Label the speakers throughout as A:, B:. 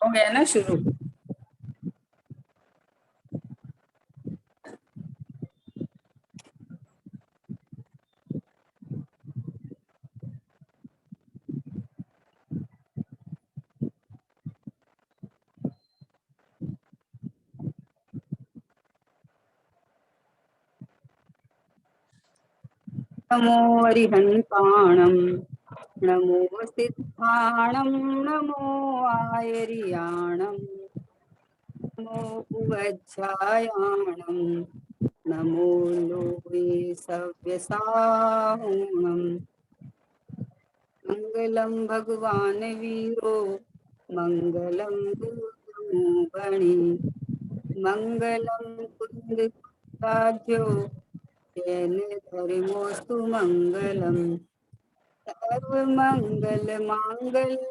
A: हो गया ना शुरू। नमो अरिहन्ताणं नमो सिद्धाणं नमो आयर्याणं नमो उवज्झायाणं नमो लोके सव्यसाहूणम् मंगलम भगवान वीरो मंगलम गणी मंगलम कुंद साध्यो जैन धर्मोस्तु मंगलम सर्व मंगल मांगल्य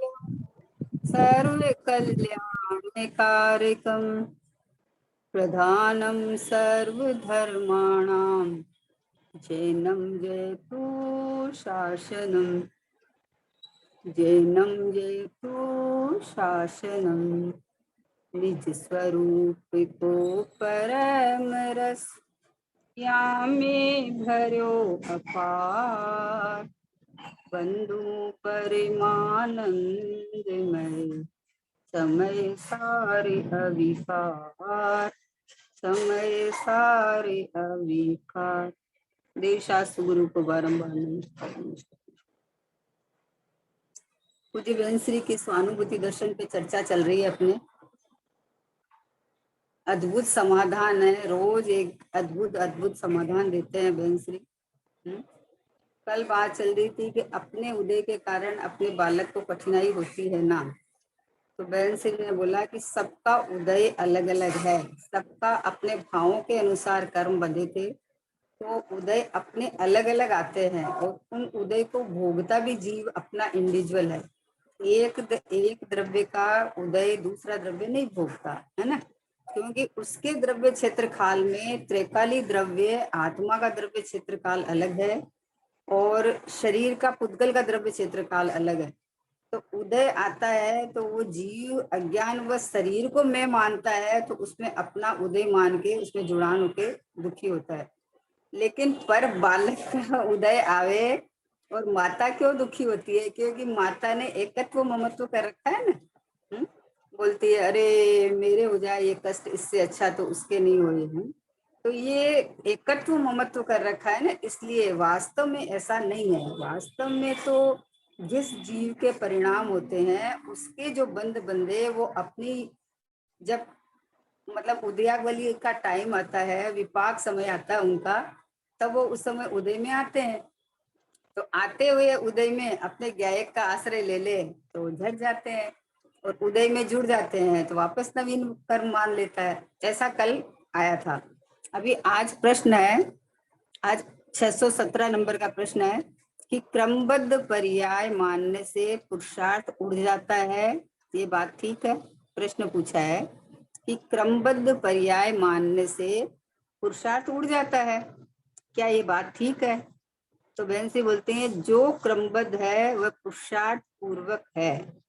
A: सर्व कल्याण कारकम प्रधानम सर्वधर्माणां जैनम जयतु शासनम जैनम जयतु शासनम निज स्वरूप को परम रस यामे भरो अपार बंधु परिमानंदमय समय सारे अविकार समय सारे अविकार। देवशास्त्र गुरु को बारंबार नमस्कार। पूज्य वेंश्री की स्वानुभूति दर्शन पे चर्चा चल रही है अपने। अद्भुत समाधान है, रोज एक अद्भुत अद्भुत समाधान देते हैं वेंश्री। कल बात चल रही थी कि अपने उदय के कारण अपने बालक को कठिनाई होती है ना, तो वेंश्री ने बोला कि सबका उदय अलग अलग है, सबका अपने भावों के अनुसार कर्म बंधे थे, तो उदय अपने अलग अलग आते हैं और उन उदय को भोगता भी जीव अपना इंडिविजुअल है। एक द्रव्य का उदय दूसरा द्रव्य नहीं भोगता है ना, क्योंकि उसके द्रव्य क्षेत्र काल में त्रैकाली द्रव्य आत्मा का द्रव्य क्षेत्र काल अलग है और शरीर का पुद्गल का द्रव्य क्षेत्र काल अलग है। तो उदय आता है तो वो जीव अज्ञान व शरीर को मैं मानता है, तो उसमें अपना उदय मान के उसमें जुड़ान होके दुखी होता है। लेकिन पर बालक का उदय आवे और माता क्यों दुखी होती है? क्योंकि माता ने एकत्व ममत्व कर रखा है ना। बोलती है अरे मेरे हो जाए ये कष्ट, इससे अच्छा तो उसके नहीं हुए हैं। तो ये एकत्व ममत्व कर रखा है ना, इसलिए वास्तव में ऐसा नहीं है। वास्तव में तो जिस जीव के परिणाम होते हैं उसके जो बंध बंधे वो अपनी, जब मतलब उदयावली का टाइम आता है, विपाक समय आता है उनका, तब वो उस समय उदय में आते हैं। तो आते हुए उदय में अपने गायक का आश्रय ले ले तो झड़ जाते हैं और उदय में जुड़ जाते हैं तो वापस नवीन कर्म मान लेता है। ऐसा कल आया था। अभी आज प्रश्न है, आज 617 नंबर का प्रश्न है कि क्रमबद्ध पर्याय मानने से पुरुषार्थ उड़ जाता है, ये बात ठीक है? प्रश्न पूछा है कि क्रमबद्ध पर्याय मानने से पुरुषार्थ उड़ जाता है, क्या ये बात ठीक है? तो बहन से बोलते हैं जो क्रमबद्ध है वह पुरुषार्थ पूर्वक है।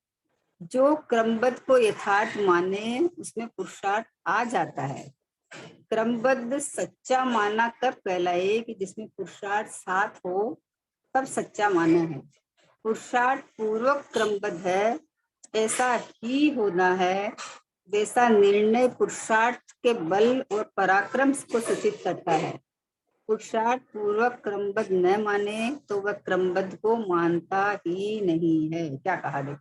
A: जो क्रमबद्ध को यथार्थ माने उसमें पुरुषार्थ आ जाता है। क्रमबद्ध सच्चा माना कब कहलाए कि जिसमें पुरुषार्थ साथ हो, तब सच्चा माना है। पुरुषार्थ पूर्वक क्रमबद्ध है, ऐसा ही होना है जैसा निर्णय पुरुषार्थ के बल और पराक्रम को सूचित करता है। पुरुषार्थ पूर्वक क्रमबद्ध न माने तो वह क्रमबद्ध को मानता ही नहीं है। क्या कहा देखो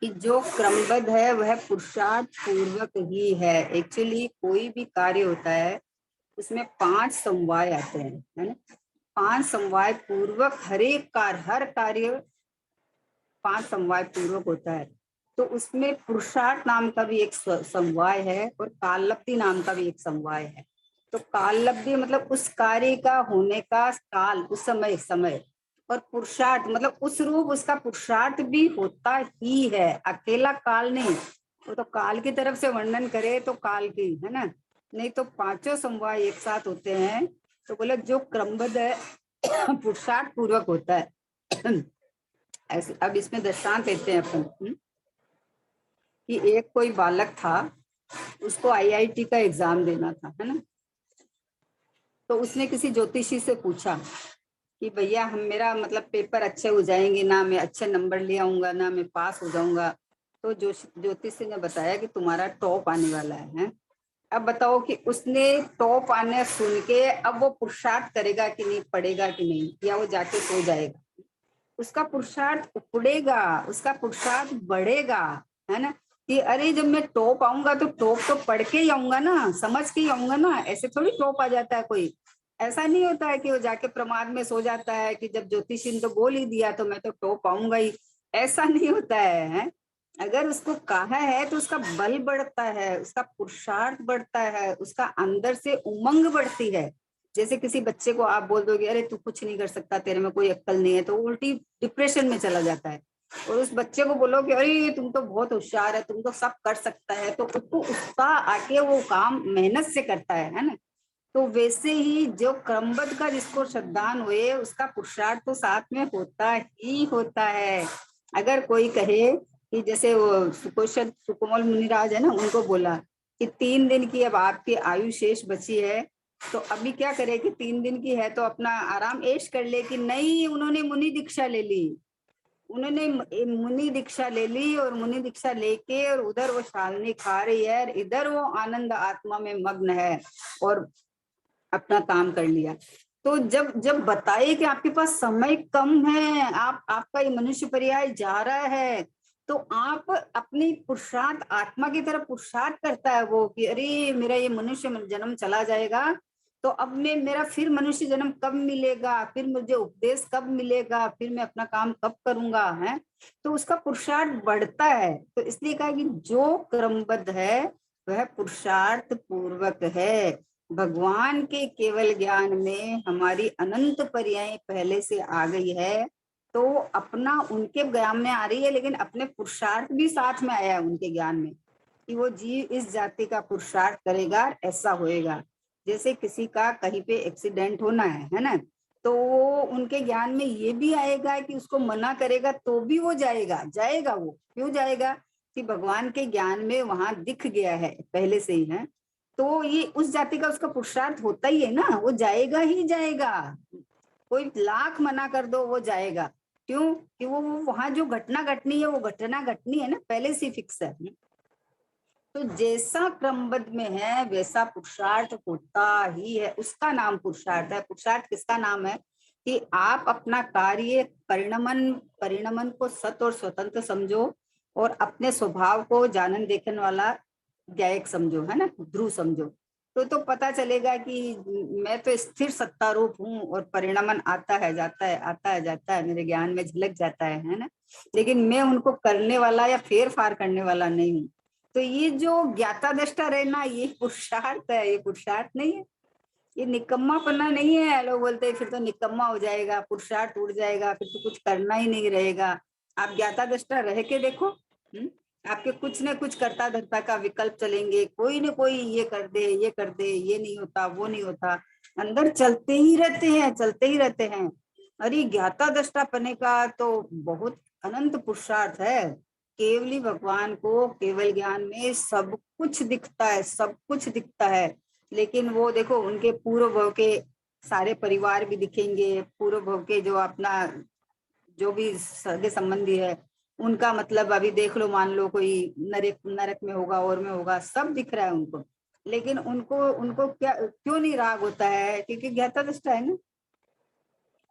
A: कि जो क्रमबद्ध है वह पुरुषार्थ पूर्वक ही है। एक्चुअली कोई भी कार्य होता है उसमें 5 समवाय आते हैं, है ना। 5 समवाय पूर्वक हर कार्य 5 समवाय पूर्वक होता है। तो उसमें पुरुषार्थ नाम का भी एक समवाय है और काललब्धि नाम का भी एक समवाय है। तो काललब्धि मतलब उस कार्य का होने का काल, उस समय, और पुरुषार्थ मतलब उस रूप उसका पुरुषार्थ भी होता ही है, अकेला काल नहीं। वो तो काल की तरफ से वर्णन करे तो काल की, है ना, नहीं तो 5 समवाय एक साथ होते हैं। तो बोले जो क्रमबद्ध है पुरुषार्थ पूर्वक होता है। ऐसे अब इसमें दृष्टांत देते हैं अपन कि एक कोई बालक था, उसको आईआईटी का एग्जाम देना था, है ना। तो उसने किसी ज्योतिषी से पूछा कि भैया हम मेरा मतलब पेपर अच्छे हो जाएंगे ना, मैं अच्छे नंबर ले आऊंगा ना, मैं पास हो जाऊंगा। तो ज्योतिषी ने बताया कि तुम्हारा टॉप आने वाला है। अब बताओ कि उसने टॉप आने सुन के अब वो पुरुषार्थ करेगा कि नहीं, पढ़ेगा कि नहीं, या वो जाके सो जाएगा। उसका पुरुषार्थ उपड़ेगा, उसका पुरुषार्थ बढ़ेगा, है ना। कि अरे जब मैं टॉप आऊंगा तो टॉप तो पढ़ के ही आऊंगा ना, समझ के ही आऊंगा ना, ऐसे थोड़ी टॉप आ जाता है कोई। ऐसा नहीं होता है कि वो जाके प्रमाद में सो जाता है कि जब ज्योतिषी ने तो बोल ही दिया तो मैं तो टॉप आऊंगा ही। ऐसा नहीं होता है? अगर उसको कहा है तो उसका बल बढ़ता है, उसका पुरुषार्थ बढ़ता है, उसका अंदर से उमंग बढ़ती है। जैसे किसी बच्चे को आप बोल दोगे अरे तू कुछ नहीं कर सकता, तेरे में कोई अक्ल नहीं है, तो उल्टी डिप्रेशन में चला जाता है। और उस बच्चे को बोलोगे अरे तुम तो बहुत होशियार है, तुम तो सब कर सकता है, तो उसको उत्साह आके वो काम मेहनत से करता है ना। तो वैसे ही जो क्रमबद्ध का जिसको श्रद्धान हुए उसका पुरुषार्थ तो साथ में होता ही होता है। अगर कोई कहे कि जैसे वो सुकोमल मुनिराज है ना, उनको बोला कि 3 दिन की अब आपकी आयु शेष बची है, तो अभी क्या करे कि 3 दिन की है तो अपना आराम ऐश कर ले, कि नहीं, उन्होंने मुनि दीक्षा ले ली। उन्होंने मुनि दीक्षा ले ली और मुनि दीक्षा लेके और उधर वो शालनी खा रही है और इधर वो आनंद आत्मा में मग्न है और अपना काम कर लिया। तो जब जब बताए कि आपके पास समय कम है, आपका ये मनुष्य पर्याय जा रहा है, तो आप अपनी पुरुषार्थ आत्मा की तरफ पुरुषार्थ करता है वो कि अरे मेरा ये मनुष्य जन्म चला जाएगा, तो अब मैं मेरा फिर मनुष्य जन्म कब मिलेगा, फिर मुझे उपदेश कब मिलेगा, फिर मैं अपना काम कब करूंगा, है। तो उसका पुरुषार्थ बढ़ता है। तो इसलिए कहा कि जो क्रमबद्ध है वह पुरुषार्थ पूर्वक है। भगवान के केवल ज्ञान में हमारी अनंत पर्याय पहले से आ गई है, तो अपना उनके ज्ञान में आ रही है, लेकिन अपने पुरुषार्थ भी साथ में आया है उनके ज्ञान में कि वो जीव इस जाति का पुरुषार्थ करेगा, ऐसा होएगा। जैसे किसी का कहीं पे एक्सीडेंट होना है ना, तो वो उनके ज्ञान में ये भी आएगा कि उसको मना करेगा तो भी वो जाएगा, जाएगा। वो क्यों जाएगा? कि भगवान के ज्ञान में वहां दिख गया है पहले से ही, है। तो ये उस जाति का उसका पुरुषार्थ होता ही है ना, वो जाएगा ही जाएगा। कोई लाख मना कर दो वो जाएगा। क्यों? कि वो वहां जो घटना घटनी है वो घटना घटनी है ना, पहले से फिक्स है। तो जैसा क्रमबद्ध में है वैसा पुरुषार्थ होता ही है, उसका नाम पुरुषार्थ है। पुरुषार्थ किसका नाम है? कि आप अपना कार्य परिणमन परिणमन को सत और स्वतंत्र समझो और अपने स्वभाव को जानन देखने वाला गायक समझो, है ना, ध्रुव समझो। तो पता चलेगा कि मैं तो स्थिर सत्ता रूप हूँ और परिणमन आता है जाता है, आता है जाता है, मेरे ज्ञान में झलक जाता है ना। लेकिन मैं उनको करने वाला या फेर फार करने वाला नहीं हूँ। तो ये जो ज्ञाता दृष्टा रहना ये पुरुषार्थ है, ये पुरुषार्थ नहीं है, ये निकम्मापना नहीं है। लोग बोलते हैं फिर तो निकम्मा हो जाएगा, पुरुषार्थ उड़ जाएगा, फिर तो कुछ करना ही नहीं रहेगा। आप ज्ञाता दृष्टा रह के देखो, आपके कुछ न कुछ कर्ता धर्ता का विकल्प चलेंगे, कोई न कोई ये कर दे, ये कर दे, ये नहीं होता, वो नहीं होता, अंदर चलते ही रहते हैं, चलते ही रहते हैं। अरे ज्ञाता दृष्टा पने का तो बहुत अनंत पुरुषार्थ है। केवली भगवान को केवल ज्ञान में सब कुछ दिखता है, सब कुछ दिखता है। लेकिन वो देखो उनके पूर्व भव के सारे परिवार भी दिखेंगे, पूर्व भव के जो अपना जो भी सगे संबंधी है उनका, मतलब अभी देख लो, मान लो कोई नरक नरक में होगा और में होगा, सब दिख रहा है उनको। लेकिन उनको उनको क्या क्यों नहीं राग होता है? क्योंकि ज्ञाता दृष्टा है ना।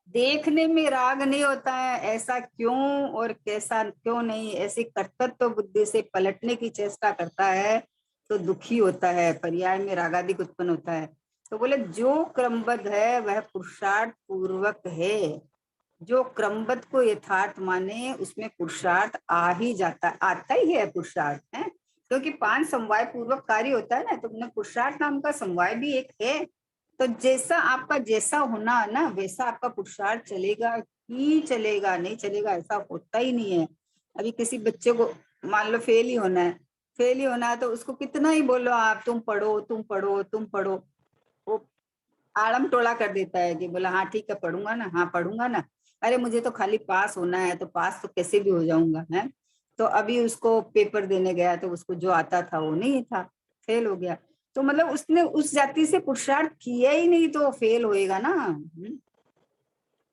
A: देखने में राग नहीं होता है, ऐसा क्यों और कैसा क्यों नहीं, ऐसी कर्तृत्व बुद्धि से पलटने की चेष्टा करता है तो दुखी होता है, पर्याय में रागादिक उत्पन्न होता है। तो बोले जो क्रमबद्ध है वह पुरुषार्थ पूर्वक है। जो क्रमबद्ध को यथार्थ माने उसमें पुरुषार्थ आ ही जाता, आता ही है पुरुषार्थ, है। क्योंकि 5 समवाय पूर्वक कार्य होता है ना, तो पुरुषार्थ नाम का समवाय भी एक है। तो जैसा आपका जैसा होना है ना वैसा आपका पुरुषार्थ चलेगा ही चलेगा, नहीं चलेगा ऐसा होता ही नहीं है। अभी किसी बच्चे को मान लो फेल ही होना है, फेल ही होना है, तो उसको कितना ही बोलो आप, तुम पढ़ो तुम पढ़ो तुम पढ़ो, वो आड़म टोला कर देता है कि बोला हाँ ठीक है पढ़ूंगा ना, हाँ पढ़ूंगा ना। अरे मुझे तो खाली पास होना है, तो पास तो कैसे भी हो जाऊंगा है। तो अभी उसको पेपर देने गया तो उसको जो आता था वो नहीं था, फेल हो गया। तो मतलब उसने उस जाति से पुरुषार्थ किया ही नहीं तो फेल होएगा ना।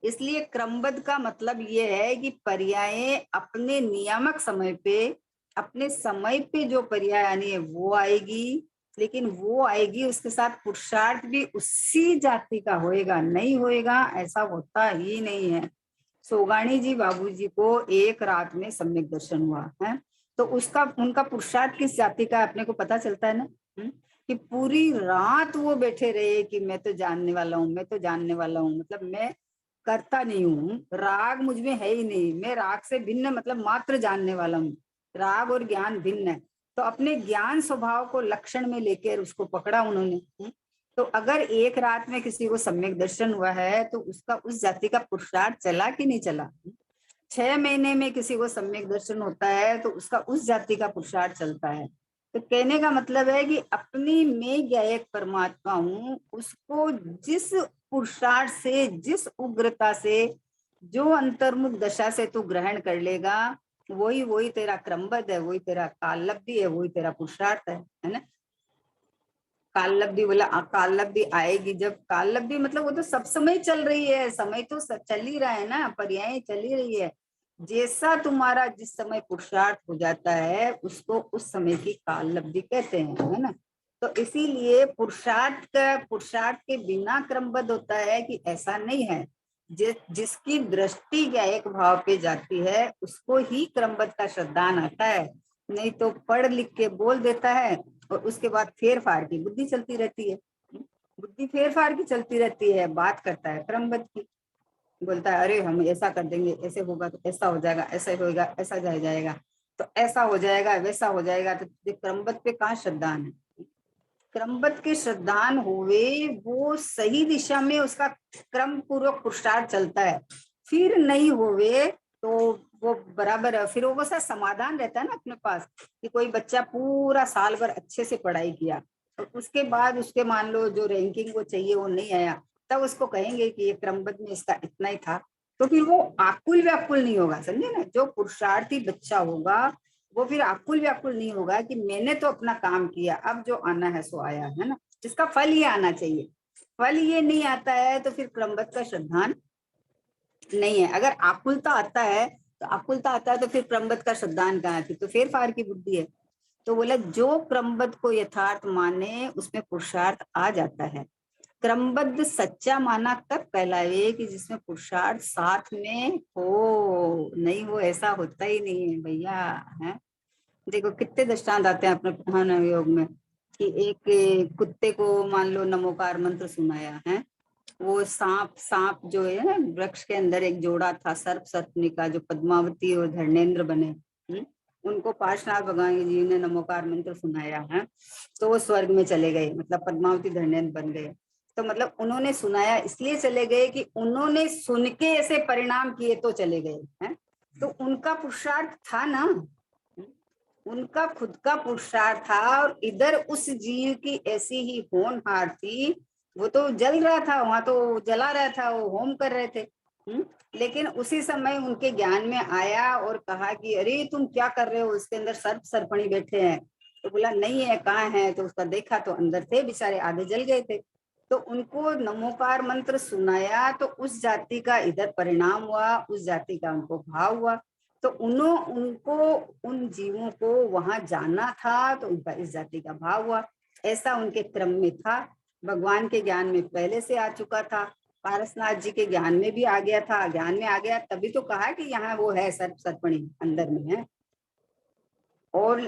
A: इसलिए क्रमबद्ध का मतलब ये है कि पर्याय अपने नियामक समय पे, अपने समय पे जो पर्याय आनी है वो आएगी, लेकिन वो आएगी उसके साथ पुरुषार्थ भी उसी जाति का होएगा, नहीं होएगा ऐसा होता ही नहीं है। सोगाणी जी बाबूजी को एक रात में सम्यक दर्शन हुआ है, तो उसका उनका पुरुषार्थ किस जाति का अपने को पता चलता है ना। कि पूरी रात वो बैठे रहे कि मैं तो जानने वाला हूँ, मैं तो जानने वाला हूँ, मतलब मैं करता नहीं हूँ, राग मुझ में है ही नहीं, मैं राग से भिन्न मतलब मात्र जानने वाला हूँ, राग और ज्ञान भिन्न है। तो अपने ज्ञान स्वभाव को लक्षण में लेकर उसको पकड़ा उन्होंने। तो अगर एक रात में किसी को सम्यक दर्शन हुआ है तो उसका उस जाति का पुरुषार्थ चला कि नहीं चला। 6 महीने में किसी को सम्यक दर्शन होता है तो उसका उस जाति का पुरुषार्थ चलता है। तो कहने का मतलब है कि अपनी मैं ज्ञायक परमात्मा हूँ, उसको जिस पुरुषार्थ से, जिस उग्रता से, जो अंतर्मुख दशा से तू ग्रहण कर लेगा, वही वही तेरा क्रमबद्ध है, वही तेरा काललब्धि है, वही तेरा पुरुषार्थ है ना। काललब्धि बोला, काललब्धि आएगी जब, काललब्धि मतलब वो तो सब समय चल रही है, समय तो चल ही रहा है ना, पर्याय चल ही रही है। जैसा तुम्हारा जिस समय पुरुषार्थ हो जाता है उसको उस समय की काललब्धि कहते हैं, है ना। तो इसीलिए पुरुषार्थ के बिना क्रमबद्ध होता है कि ऐसा नहीं है। जिसकी दृष्टि ज्ञायक भाव पे जाती है उसको ही क्रमबद्ध का श्रद्धान आता है, नहीं तो पढ़ लिख के बोल देता है और उसके बाद फेर फाड़ की बुद्धि चलती रहती है। बुद्धि फेर फाड़ की चलती रहती है, बात करता है क्रमबद्ध की, बोलता है अरे हम ऐसा कर देंगे, ऐसे होगा तो ऐसा हो जाएगा, ऐसा होगा, ऐसा जाएगा, तो ऐसा हो जाएगा, वैसा हो जाएगा। तो क्रमबद्ध पे कहाँ श्रद्धान है। क्रमबद्ध के श्रद्धान हुए वो सही दिशा में उसका क्रम पूर्वक पुरुषार्थ चलता है, फिर नहीं होवे तो वो बराबर है। फिर वो सा समाधान रहता है ना अपने पास कि कोई बच्चा पूरा साल भर अच्छे से पढ़ाई किया और उसके बाद उसके मान लो जो रैंकिंग वो चाहिए वो नहीं आया, तब उसको कहेंगे कि ये क्रमबद्ध में इसका इतना ही था। तो फिर वो आकुल व्याकुल नहीं होगा, समझे ना। जो पुरुषार्थी बच्चा होगा वो फिर आकुल व्याकुल नहीं होगा कि मैंने तो अपना काम किया, अब जो आना है सो आया, है ना। इसका फल ये आना चाहिए। फल ये नहीं आता है तो फिर क्रमबद्ध का श्रद्धान नहीं है। अगर आकुलता आता है तो आकुलता आता है तो फिर क्रमबद्ध का श्रद्धान कहाँ है, तो फेर फार की बुद्धि है। तो बोला जो क्रमबद्ध को यथार्थ माने उसमें पुरुषार्थ आ जाता है। क्रमबद्ध सच्चा माना तब कहलाए कि जिसमें पुरुषार्थ साथ में हो, नहीं हो ऐसा होता ही नहीं है भैया, है। देखो कितने दृष्टांत आते हैं अपने प्रधान योग में कि एक कुत्ते को मान लो नमोकार मंत्र सुनाया है, वो सांप सांप जो है ना वृक्ष के अंदर एक जोड़ा था सर्प सर्पनिका जो पद्मावती और धर्मेंद्र बने, उनको पार्श्वनाथ भगवान जी ने नमोकार मंत्र सुनाया है तो वो स्वर्ग में चले गए, मतलब पद्मावती धर्मेंद्र बन गए। तो मतलब उन्होंने सुनाया इसलिए चले गए कि उन्होंने सुन के ऐसे परिणाम किए तो चले गए हैं। तो उनका पुरुषार्थ था ना, उनका खुद का पुरुषार्थ था और इधर उस जीव की ऐसी ही होनहार थी, वो तो जल रहा था, वहां तो जला रहा था, वो होम कर रहे थे। लेकिन उसी समय उनके ज्ञान में आया और कहा कि अरे तुम क्या कर रहे हो, उसके अंदर सर्प सर्पणी बैठे हैं। तो बोला नहीं है, कहाँ है, तो उसका देखा तो अंदर थे बेचारे, आधे जल गए थे। तो उनको नमोकार मंत्र सुनाया तो उस जाति का इधर परिणाम हुआ, उस जाति का उनको भाव हुआ। तो उनको उन जीवों को वहां जाना था तो उनका इस जाति का भाव हुआ, ऐसा उनके क्रम में था। भगवान के ज्ञान में पहले से आ चुका था, पारसनाथ जी के ज्ञान में भी आ गया था, ज्ञान में आ गया तभी तो कहा कि यहाँ वो है सर्प सर्पणी अंदर में है। और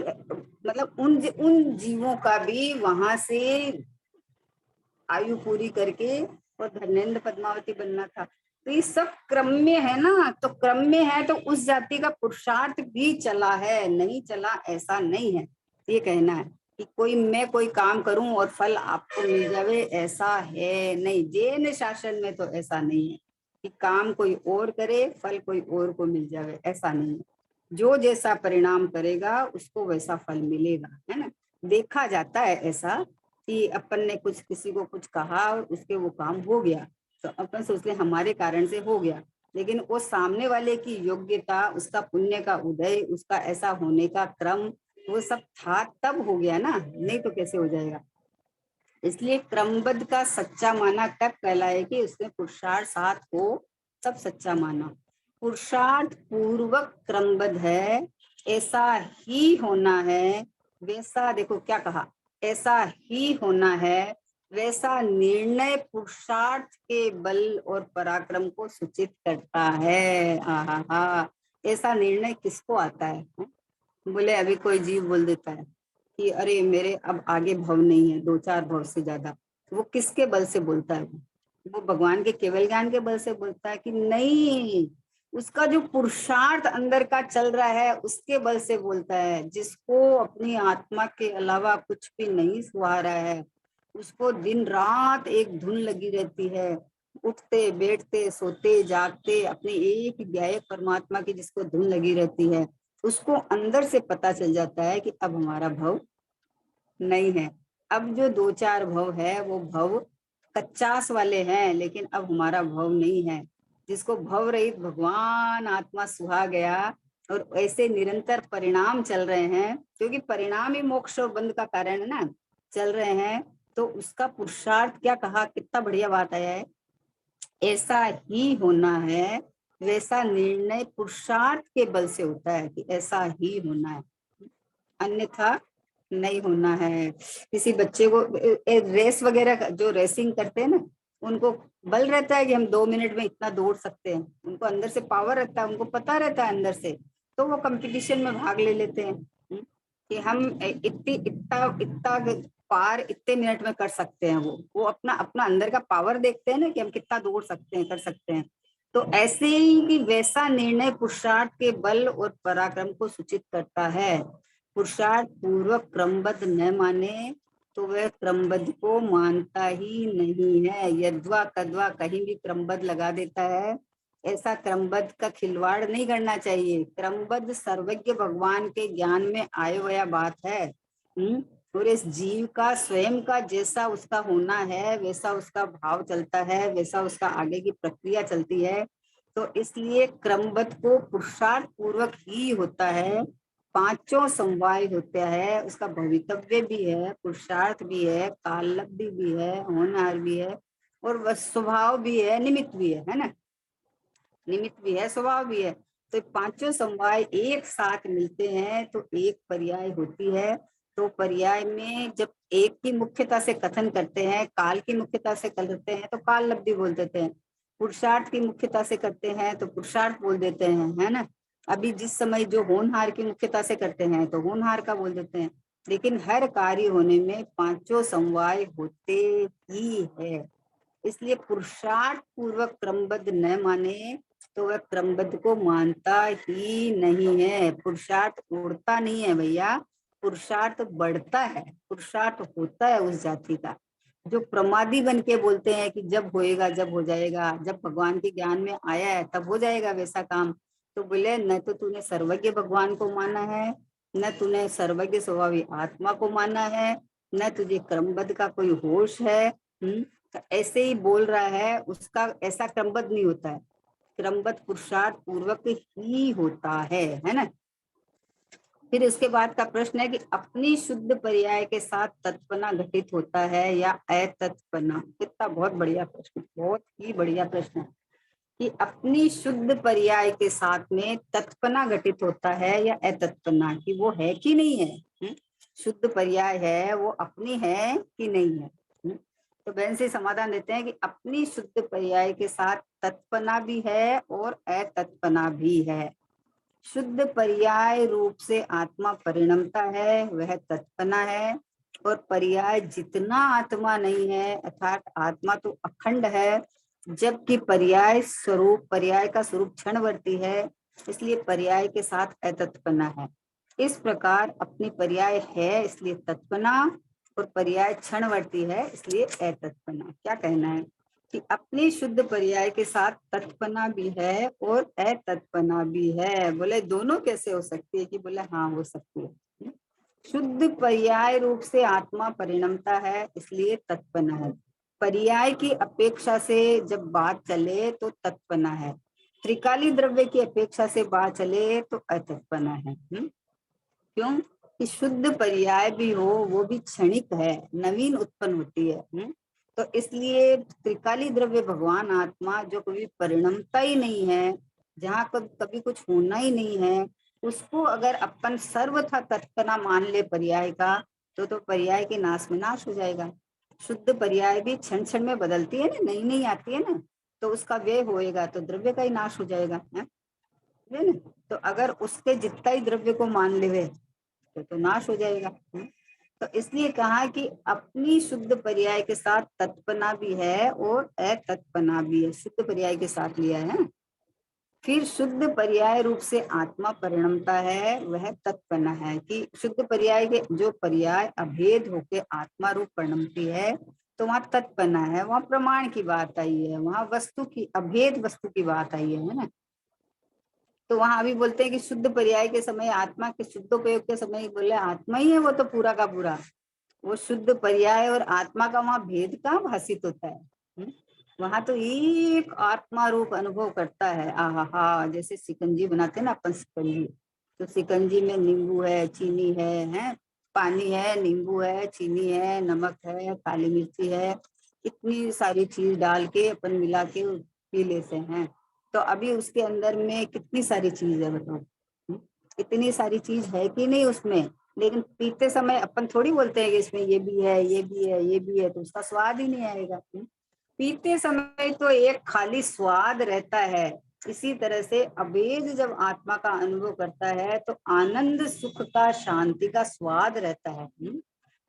A: मतलब उन जीवों का भी वहां से आयु पूरी करके और धर्मेंद्र पद्मावती बनना था। तो ये सब क्रम में है ना, तो क्रम में है तो उस जाति का पुरुषार्थ भी चला है, नहीं चला ऐसा नहीं है। ये कहना है कि कोई काम करूं और फल आपको मिल जावे, ऐसा है नहीं। जैन शासन में तो ऐसा नहीं है कि काम कोई और करे फल कोई और को मिल जावे, ऐसा नहीं है। जो जैसा परिणाम करेगा उसको वैसा फल मिलेगा, है ना। देखा जाता है ऐसा कि अपन ने कुछ किसी को कुछ कहा और उसके वो काम हो गया तो अपन सोचते हमारे कारण से हो गया, लेकिन वो सामने वाले की योग्यता, उसका पुण्य का उदय, उसका ऐसा होने का क्रम, वो सब था तब हो गया ना, नहीं तो कैसे हो जाएगा। इसलिए क्रमबद्ध का सच्चा माना कब कहलाए कि उसमें पुरुषार्थ साथ हो, तब सच्चा माना। पुरुषार्थ पूर्वक क्रमबद्ध है, ऐसा ही होना है, वैसा देखो क्या कहा, ऐसा ही होना है, वैसा निर्णय पुरुषार्थ के बल और पराक्रम को सूचित करता है। आहा, ऐसा निर्णय किसको आता है? बोले अभी कोई जीव बोल देता है कि अरे मेरे अब आगे भव नहीं है, 2-4 भव से ज्यादा, वो किसके बल से बोलता है? वो भगवान के केवल ज्ञान के बल से बोलता है कि नहीं, उसका जो पुरुषार्थ अंदर का चल रहा है उसके बल से बोलता है। जिसको अपनी आत्मा के अलावा कुछ भी नहीं सुहा रहा है, उसको दिन रात एक धुन लगी रहती है, उठते बैठते सोते जागते अपने एक ज्ञेय परमात्मा की जिसको धुन लगी रहती है, उसको अंदर से पता चल जाता है कि अब हमारा भव नहीं है। अब जो 2-4 भव है वो भव 50 वाले हैं, लेकिन अब हमारा भव नहीं है। जिसको भव रहित भगवान आत्मा सुहा गया, और ऐसे निरंतर परिणाम चल रहे हैं, क्योंकि परिणाम ही मोक्ष और बंध का कारण है ना, चल रहे हैं, तो उसका पुरुषार्थ क्या कहा, कितना बढ़िया बात आया है, ऐसा ही होना है, वैसा निर्णय पुरुषार्थ के बल से होता है कि ऐसा ही होना है, अन्यथा नहीं होना है। किसी बच्चे को रेस वगैरह जो रेसिंग करते हैं ना, उनको बल रहता है कि हम 2 मिनट में इतना दौड़ सकते हैं, उनको अंदर से पावर रहता है, उनको पता रहता है अंदर से, तो वो कंपटीशन में भाग ले लेते हैं कि हम इतनी इतना इतना पार इतने मिनट में कर सकते हैं। वो अपना अपना अंदर का पावर देखते हैं ना कि हम कितना दौड़ सकते हैं, कर सकते हैं। तो ऐसे ही कि वैसा निर्णय पुरुषार्थ के बल और पराक्रम को सूचित करता है। पुरुषार्थ पूर्वक क्रमबद्ध न माने तो वह क्रमबद्ध को मानता ही नहीं है। यद्वा कद्वा कहीं भी क्रमबद्ध लगा देता है, ऐसा क्रमबद्ध का खिलवाड़ नहीं करना चाहिए। क्रमबद्ध सर्वज्ञ भगवान के ज्ञान में आया हुआ बात है। और इस जीव का स्वयं का जैसा उसका होना है, वैसा उसका भाव चलता है, वैसा उसका आगे की प्रक्रिया चलती है। तो इसलिए क्रमबद्ध को पुरुषार्थ पूर्वक ही होता है। 5 समवाय होता है, उसका भवितव्य भी है, पुरुषार्थ भी है, काललब्धि भी है, होनहार भी है, और स्वभाव भी है, निमित्त भी है ना, निमित्त भी है, स्वभाव भी है। तो 5 समवाय एक साथ मिलते हैं तो एक पर्याय होती है। तो पर्याय में जब एक की मुख्यता से कथन करते हैं, काल की मुख्यता से करते हैं तो काल लब्धि बोल देते हैं, पुरुषार्थ की मुख्यता से करते हैं तो पुरुषार्थ बोल देते हैं, है ना। अभी जिस समय जो होनहार की मुख्यता से करते हैं तो होनहार का बोल देते हैं। लेकिन हर कार्य होने में 5 समवाय होते ही है। इसलिए पुरुषार्थ पूर्वक क्रमबद्ध न माने तो वह क्रमबद्ध को मानता ही नहीं है। पुरुषार्थ उड़ता नहीं है भैया, पुरुषार्थ बढ़ता है, पुरुषार्थ होता है उस जाति का। जो प्रमादी बन के बोलते हैं कि जब होएगा, जब हो जाएगा, जब भगवान के ज्ञान में आया है तब हो जाएगा वैसा काम, तो बोले न तो तूने सर्वज्ञ भगवान को माना है, न तूने सर्वज्ञ स्वभावी आत्मा को माना है, न तुझे क्रमबद्ध का कोई होश है। ऐसे ही बोल रहा है, उसका ऐसा क्रमबद्ध नहीं होता है। क्रमबद्ध पुरुषार्थ पूर्वक ही होता है ना। फिर इसके बाद का प्रश्न है कि अपनी शुद्ध पर्याय के साथ तत्पना घटित होता है या अतत्पना। कितना बहुत बढ़िया प्रश्न, बहुत ही बढ़िया प्रश्न है कि अपनी शुद्ध पर्याय के साथ में तत्पना घटित होता है या अतत्पना, कि वो है कि नहीं है। शुद्ध पर्याय है वो अपनी है कि नहीं है। तो बहन से समाधान देते हैं कि अपनी शुद्ध पर्याय के साथ तत्पना भी है और अतत्पना भी है। शुद्ध पर्याय रूप से आत्मा परिणमता है, वह तत्पना है। और पर्याय जितना आत्मा नहीं है, अर्थात आत्मा तो अखंड है, जबकि पर्याय का स्वरूप क्षणवर्ती है, इसलिए पर्याय के साथ अतत्पना है। इस प्रकार अपनी पर्याय है इसलिए तत्पना, और पर्याय क्षणवर्ती है इसलिए अतत्पना। क्या कहना है कि अपनी शुद्ध पर्याय के साथ तत्पना भी है और अतत्पना भी है। बोले दोनों कैसे हो सकती है, कि बोले हाँ हो सकती है। शुद्ध पर्याय रूप से आत्मा परिणमता है इसलिए तत्पना है। पर्याय की अपेक्षा से जब बात चले तो तत्पना है। त्रिकाली द्रव्य की अपेक्षा से बात चले तो अतत्पना है। क्यों कि शुद्ध पर्याय भी हो वो भी क्षणिक है, नवीन उत्पन्न होती है। तो इसलिए त्रिकाली द्रव्य भगवान आत्मा जो कभी परिणमता ही नहीं है, जहाँ कभी कुछ होना ही नहीं है, उसको अगर अपन सर्वथा तत्पना मान ले पर्याय का, तो पर्याय के नाश में नाश हो जाएगा। शुद्ध पर्याय भी क्षण क्षण में बदलती है ना, नई नई आती है ना, तो उसका व्यय होएगा तो द्रव्य का ही नाश हो जाएगा है ना। तो अगर उसके जितना ही द्रव्य को मान ले तो नाश हो जाएगा। तो इसलिए कहा कि अपनी शुद्ध पर्याय के साथ तत्पना भी है और अतत्पना भी है, शुद्ध पर्याय के साथ लिया है। फिर शुद्ध पर्याय रूप से आत्मा परिणमता है, वह तत्पना है कि शुद्ध पर्याय के जो पर्याय अभेद होके आत्मा रूप परिणमती है, तो वहां तत्पना है, वहां प्रमाण की बात आई है, वहां वस्तु की अभेद वस्तु की बात आई है ना। तो वहां अभी बोलते हैं कि शुद्ध पर्याय के समय आत्मा के शुद्धोपयोग के समय बोले आत्मा ही है वो तो पूरा का पूरा, वो शुद्ध पर्याय और आत्मा का वहां भेद कहाँ भाषित होता है। वहां तो एक आत्मा रूप अनुभव करता है। आहा, जैसे शिकंजी बनाते हैं ना अपन, शिकंजी तो शिकंजी में नींबू है, चीनी है, पानी है, नींबू है, चीनी है, नमक है, काली मिर्ची है, इतनी सारी चीज डाल के अपन मिला के पी लेते हैं। तो अभी उसके अंदर में कितनी सारी चीज है बताओ। इतनी सारी चीज है कि नहीं उसमें, लेकिन पीते समय अपन थोड़ी बोलते हैं कि इसमें ये भी है, ये भी है, ये भी है, तो उसका स्वाद ही नहीं आएगा। पीते समय तो एक खाली स्वाद रहता है। इसी तरह से अभेद जब आत्मा का अनुभव करता है तो आनंद, सुख का, शांति का स्वाद रहता है।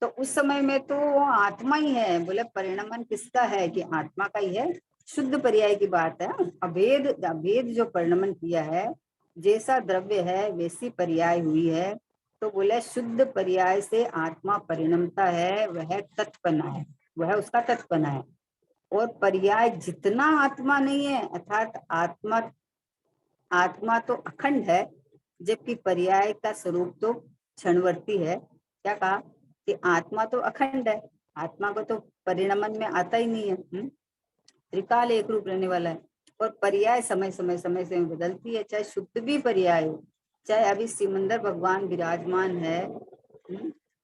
A: तो उस समय में तो वो आत्मा ही है। बोले परिणमन किसका है कि आत्मा का ही है, शुद्ध पर्याय की बात है। अभेद अभेद जो परिणमन किया है, जैसा द्रव्य है वैसी पर्याय हुई है। तो बोले शुद्ध पर्याय से आत्मा परिणमता है, वह तत्पना है, वह उसका तत्पना है। और पर्याय जितना आत्मा नहीं है, अर्थात आत्मा आत्मा तो अखंड है, जबकि पर्याय का स्वरूप तो क्षणवर्ती है। क्या कहा कि आत्मा तो अखंड है, आत्मा को तो परिणमन में आता ही नहीं है। त्रिकाल एक रूप रहने वाला है। और पर्याय समय से बदलती है, चाहे शुद्ध भी पर्याय हो, चाहे अभी सिमंदर भगवान विराजमान है,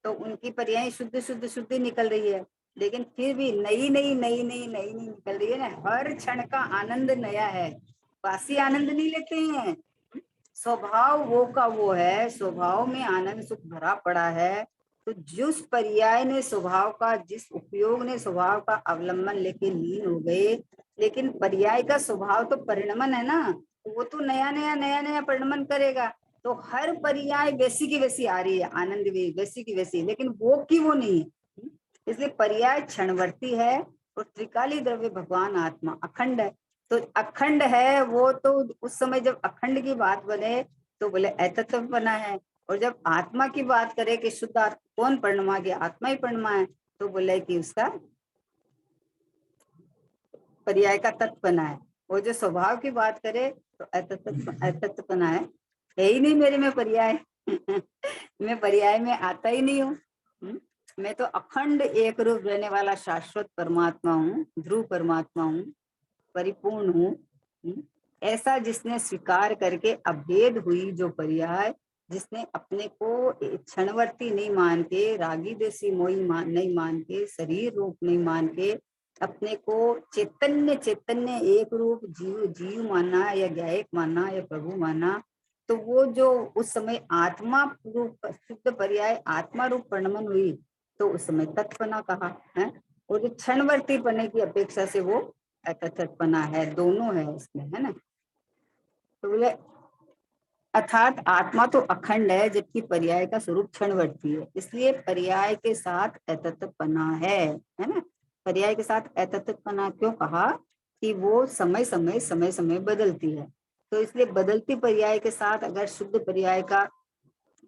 A: तो उनकी पर्याय शुद्ध शुद्ध शुद्ध ही निकल रही है, लेकिन फिर भी नई नई नई नई नई नई निकल रही है ना। हर क्षण का आनंद नया है, बासी आनंद नहीं लेते हैं। स्वभाव वो का वो है, स्वभाव में आनंद सुख भरा पड़ा है। तो जिस पर्याय ने स्वभाव का, जिस उपयोग ने स्वभाव का अवलंबन लेके लीन हो गए, लेकिन पर्याय का स्वभाव तो परिणमन है ना, वो तो नया नया नया नया परिणमन करेगा। तो हर पर्याय वैसी की वैसी आ रही है, आनंद भी वैसी की वैसी, लेकिन वो की वो नहीं है। इसलिए पर्याय क्षणवर्ती है और त्रिकाली द्रव्य भगवान आत्मा अखंड है। तो अखंड है वो, तो उस समय जब अखंड की बात बने तो बोले अतत्व बना है। और जब आत्मा की बात करे कि शुद्ध कौन परिणमा के, आत्मा ही परिणमा है, तो बोले कि उसका पर्याय का तत्वना है। वो जो स्वभाव की बात करे तो अतत्वना है ही नहीं मेरे में पर्याय। मैं पर्याय में आता ही नहीं हूँ। मैं तो अखंड एक रूप रहने वाला शाश्वत परमात्मा हूँ, ध्रुव परमात्मा हूँ, परिपूर्ण हूँ। ऐसा जिसने स्वीकार करके अभेद हुई जो पर्याय, जिसने अपने को क्षणवर्ती नहीं मान के, रागी देसी मोही नहीं मान के, शरीर रूप नहीं मान के, अपने को चैतन्य चैतन्य एक रूप जीव जीव माना या ज्ञायक माना या प्रभु माना, तो वो जो उस समय आत्मा रूप शुद्ध पर्याय आत्मा रूप परिणमन हुई, तो उस समय तत्पना कहा है। और जो क्षणवर्ती पने की अपेक्षा से वो अतत्पना है, दोनों है इसमें, है ना। तो बोले अर्थात आत्मा तो अखंड है, जबकि पर्याय का स्वरूप क्षणवर्ती है, इसलिए पर्याय के साथ अतत्पना है ना। पर्याय के साथ अतत्पना क्यों कहा कि वो समय समय बदलती है। तो इसलिए बदलती पर्याय के साथ अगर शुद्ध पर्याय का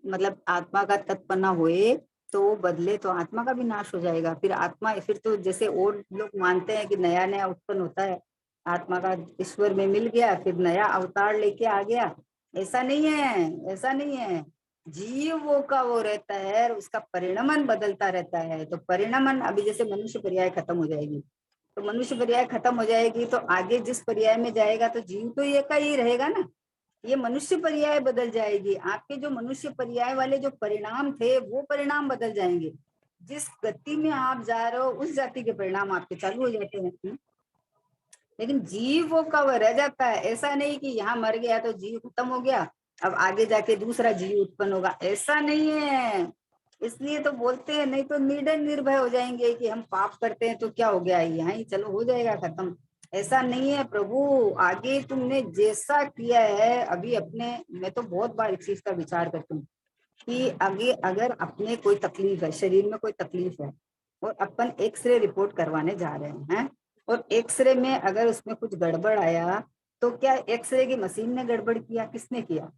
A: मतलब आत्मा का तत्पना हुए, तो वो बदले तो आत्मा का भी नाश हो जाएगा। फिर आत्मा, फिर तो जैसे और लोग मानते हैं कि नया नया उत्पन्न होता है, आत्मा का ईश्वर में मिल गया फिर नया अवतार लेके आ गया, ऐसा नहीं है, ऐसा नहीं है। जीव वो का वो रहता है, उसका परिणमन बदलता रहता है। तो परिणमन अभी जैसे मनुष्य पर्याय खत्म हो जाएगी, तो मनुष्य पर्याय खत्म हो जाएगी तो आगे जिस पर्याय में जाएगा तो जीव तो ये का ही रहेगा ना। ये मनुष्य पर्याय बदल जाएगी, आपके जो मनुष्य पर्याय वाले जो परिणाम थे वो परिणाम बदल जाएंगे। जिस गति में आप जा रहे हो उस जाति के परिणाम आपके चालू हो जाते हैं। लेकिन जीव वो कब रह जाता है, ऐसा नहीं कि यहाँ मर गया तो जीव खत्म हो गया, अब आगे जाके दूसरा जीव उत्पन्न होगा, ऐसा नहीं है। इसलिए तो बोलते हैं, नहीं तो निडर निर्भय हो जाएंगे कि हम पाप करते हैं तो क्या हो गया, यहाँ ही चलो हो जाएगा खत्म। ऐसा नहीं है प्रभु, आगे तुमने जैसा किया है अभी अपने, मैं तो बहुत बार इस चीज का विचार करती हूँ कि आगे अगर अपने कोई तकलीफ है, शरीर में कोई तकलीफ है और अपन एक्सरे रिपोर्ट करवाने जा रहे हैं और एक्सरे में अगर उसमें कुछ गड़बड़ आया तो क्या एक्सरे की मशीन ने गड़बड़ किया, किसने किया?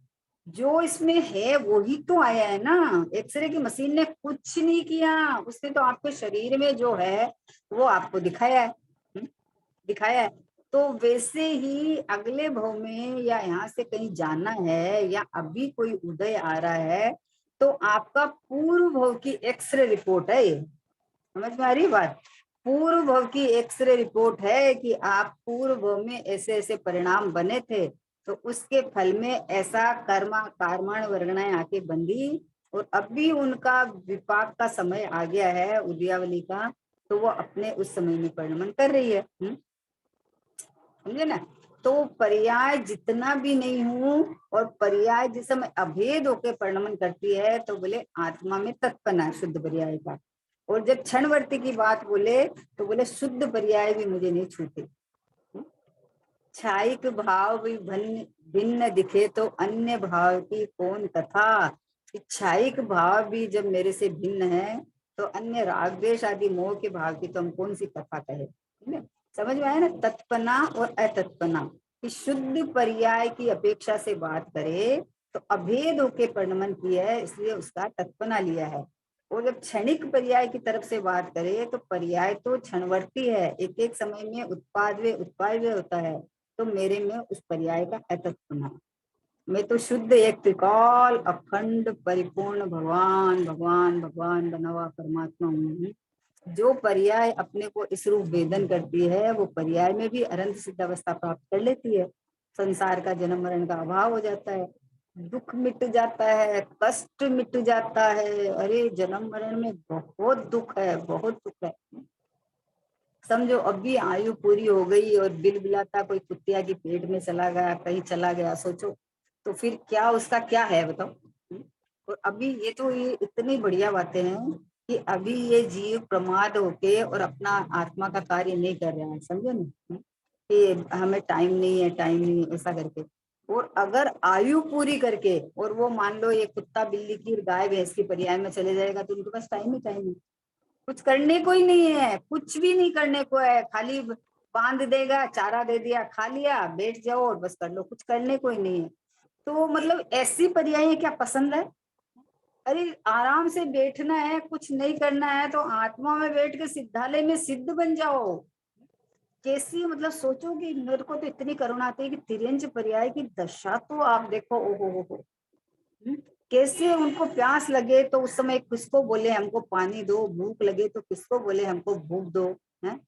A: जो इसमें है वही तो आया है ना, एक्सरे की मशीन ने कुछ नहीं किया, उसने तो आपके शरीर में जो है वो आपको दिखाया है, दिखाया है। तो वैसे ही अगले भव में या यहाँ से कहीं जाना है या अभी कोई उदय आ रहा है तो आपका पूर्व भव की एक्सरे रिपोर्ट है ये, समझ में आ रही बात? पूर्व भव की एक्सरे रिपोर्ट है कि आप पूर्व भव में ऐसे ऐसे परिणाम बने थे तो उसके फल में ऐसा कर्मा कर्मण वर्गणाएं आके बंधी और अभी उनका विपाक का समय आ गया है उदयावली का, तो वो अपने उस समय में परिणमन कर रही है। समझे ना? तो पर्याय जितना भी नहीं हूं और पर्याय जिस समय अभेद होकर परिणमन करती है तो बोले आत्मा में तत्पना है शुद्ध पर्याय का। और जब क्षणवर्ती की बात बोले तो बोले शुद्ध पर्याय भी मुझे नहीं छूते। छायिक भाव भी भिन्न भिन्न दिखे तो अन्य भाव की कौन कथा। छायिक भाव भी जब मेरे से भिन्न है तो अन्य राग द्वेष आदि मोह के भाव की तो हम कौन सी कथा कहे। समझ में आया ना? तत्पना और अतत्पना कि शुद्ध पर्याय की अपेक्षा से बात करे तो अभेद होके परिणमन किया है इसलिए उसका तत्पना लिया है। और जब क्षणिक पर्याय की तरफ से बात करे तो पर्याय तो क्षणवर्ती है, एक एक समय में उत्पाद वे होता है, तो मेरे में उस पर्याय का अतत्पना। मैं तो शुद्ध एक त्रिकाल अखंड परिपूर्ण भगवान भगवान भगवान बना हुआ परमात्मा हूँ। जो पर्याय अपने को इस रूप वेदन करती है वो पर्याय में भी अनंत सिद्ध अवस्था प्राप्त कर लेती है। संसार का जन्म मरण का अभाव हो जाता है, दुख मिट जाता है, कष्ट मिट जाता है। अरे जन्म मरण में बहुत दुख है, बहुत दुख है। समझो अभी आयु पूरी हो गई और बिल बिलाता कोई कुत्तिया की पेट में चला गया, कहीं चला गया, सोचो तो फिर क्या उसका क्या है बताओ। और अभी ये इतनी बढ़िया बातें हैं कि अभी ये जीव प्रमाद होके और अपना आत्मा का कार्य नहीं कर रहा है, समझो ना, कि हमें टाइम नहीं है, टाइम नहीं है ऐसा करके। और अगर आयु पूरी करके और वो मान लो ये कुत्ता बिल्ली की गाय भैंस की पर्याय में चले जाएगा तो उनके पास टाइम ही टाइम है, कुछ करने को ही नहीं है, कुछ भी नहीं करने को है, खाली बांध देगा, चारा दे दिया, खा लिया, बैठ जाओ और बस कर लो, कुछ करने को ही नहीं है। तो मतलब ऐसी पर्याय क्या पसंद है? अरे आराम से बैठना है, कुछ नहीं करना है तो आत्मा में बैठ के सिद्धालय में सिद्ध बन जाओ। कैसी मतलब सोचो कि मेरे को तो इतनी करुणा आती है कि तिर्यंच पर्याय की दशा तो आप देखो, ओ हो। कैसे उनको प्यास लगे तो उस समय किसको बोले हमको पानी दो, भूख लगे तो किसको बोले हमको भूख दो, है?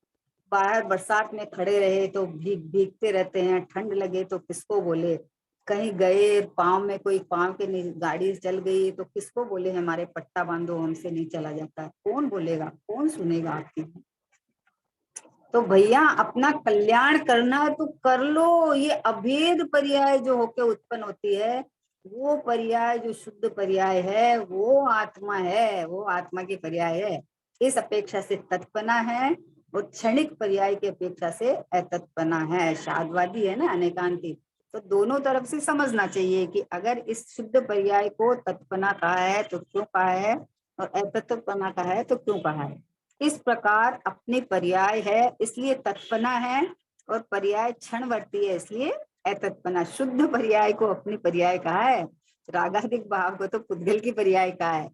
A: बाहर बरसात में खड़े रहे तो भीगते रहते हैं, ठंड लगे तो किसको बोले, कहीं गए पाँव में कोई पाँव के गाड़ी चल गई तो किसको बोले हमारे पट्टा बांधो, हमसे नहीं चला जाता, कौन बोलेगा, कौन सुनेगा आपकी? तो भैया अपना कल्याण करना है तो कर लो। ये अभेद पर्याय जो होके उत्पन्न होती है वो पर्याय जो शुद्ध पर्याय है वो आत्मा है, वो आत्मा की पर्याय है। इस अपेक्षा से तत्पना है और क्षणिक पर्याय की अपेक्षा से अतत्पना है। शादवादी है ना अनेकांती, तो दोनों तरफ से समझना चाहिए कि अगर इस शुद्ध पर्याय को तत्पना कहा है तो क्यों कहा है और अतत्पना कहा है तो क्यों कहा है। इस प्रकार अपनी पर्याय है इसलिए तत्पना है और पर्याय क्षणवर्ती है इसलिए अतत्पना। शुद्ध पर्याय को अपनी पर्याय कहा है, रागाधिक भाव को तो पुद्गल की पर्याय कहा है।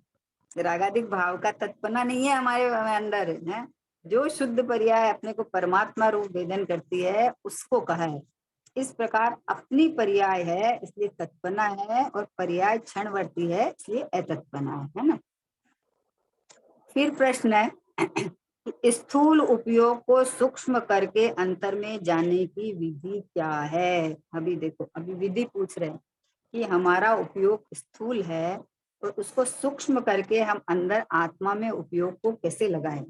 A: रागाधिक भाव का तत्पना नहीं है हमारे अंदर है। जो शुद्ध पर्याय अपने को परमात्मा रूप वेदन करती है उसको कहा है। इस प्रकार अपनी पर्याय है इसलिए तत्पना है और पर्याय क्षणवर्ती है इसलिए अतत्पना है ना। फिर प्रश्न है स्थूल उपयोग को सूक्ष्म करके अंतर में जाने की विधि क्या है। अभी देखो, अभी विधि पूछ रहे हैं कि हमारा उपयोग स्थूल है और उसको सूक्ष्म करके हम अंदर आत्मा में उपयोग को कैसे लगाएं।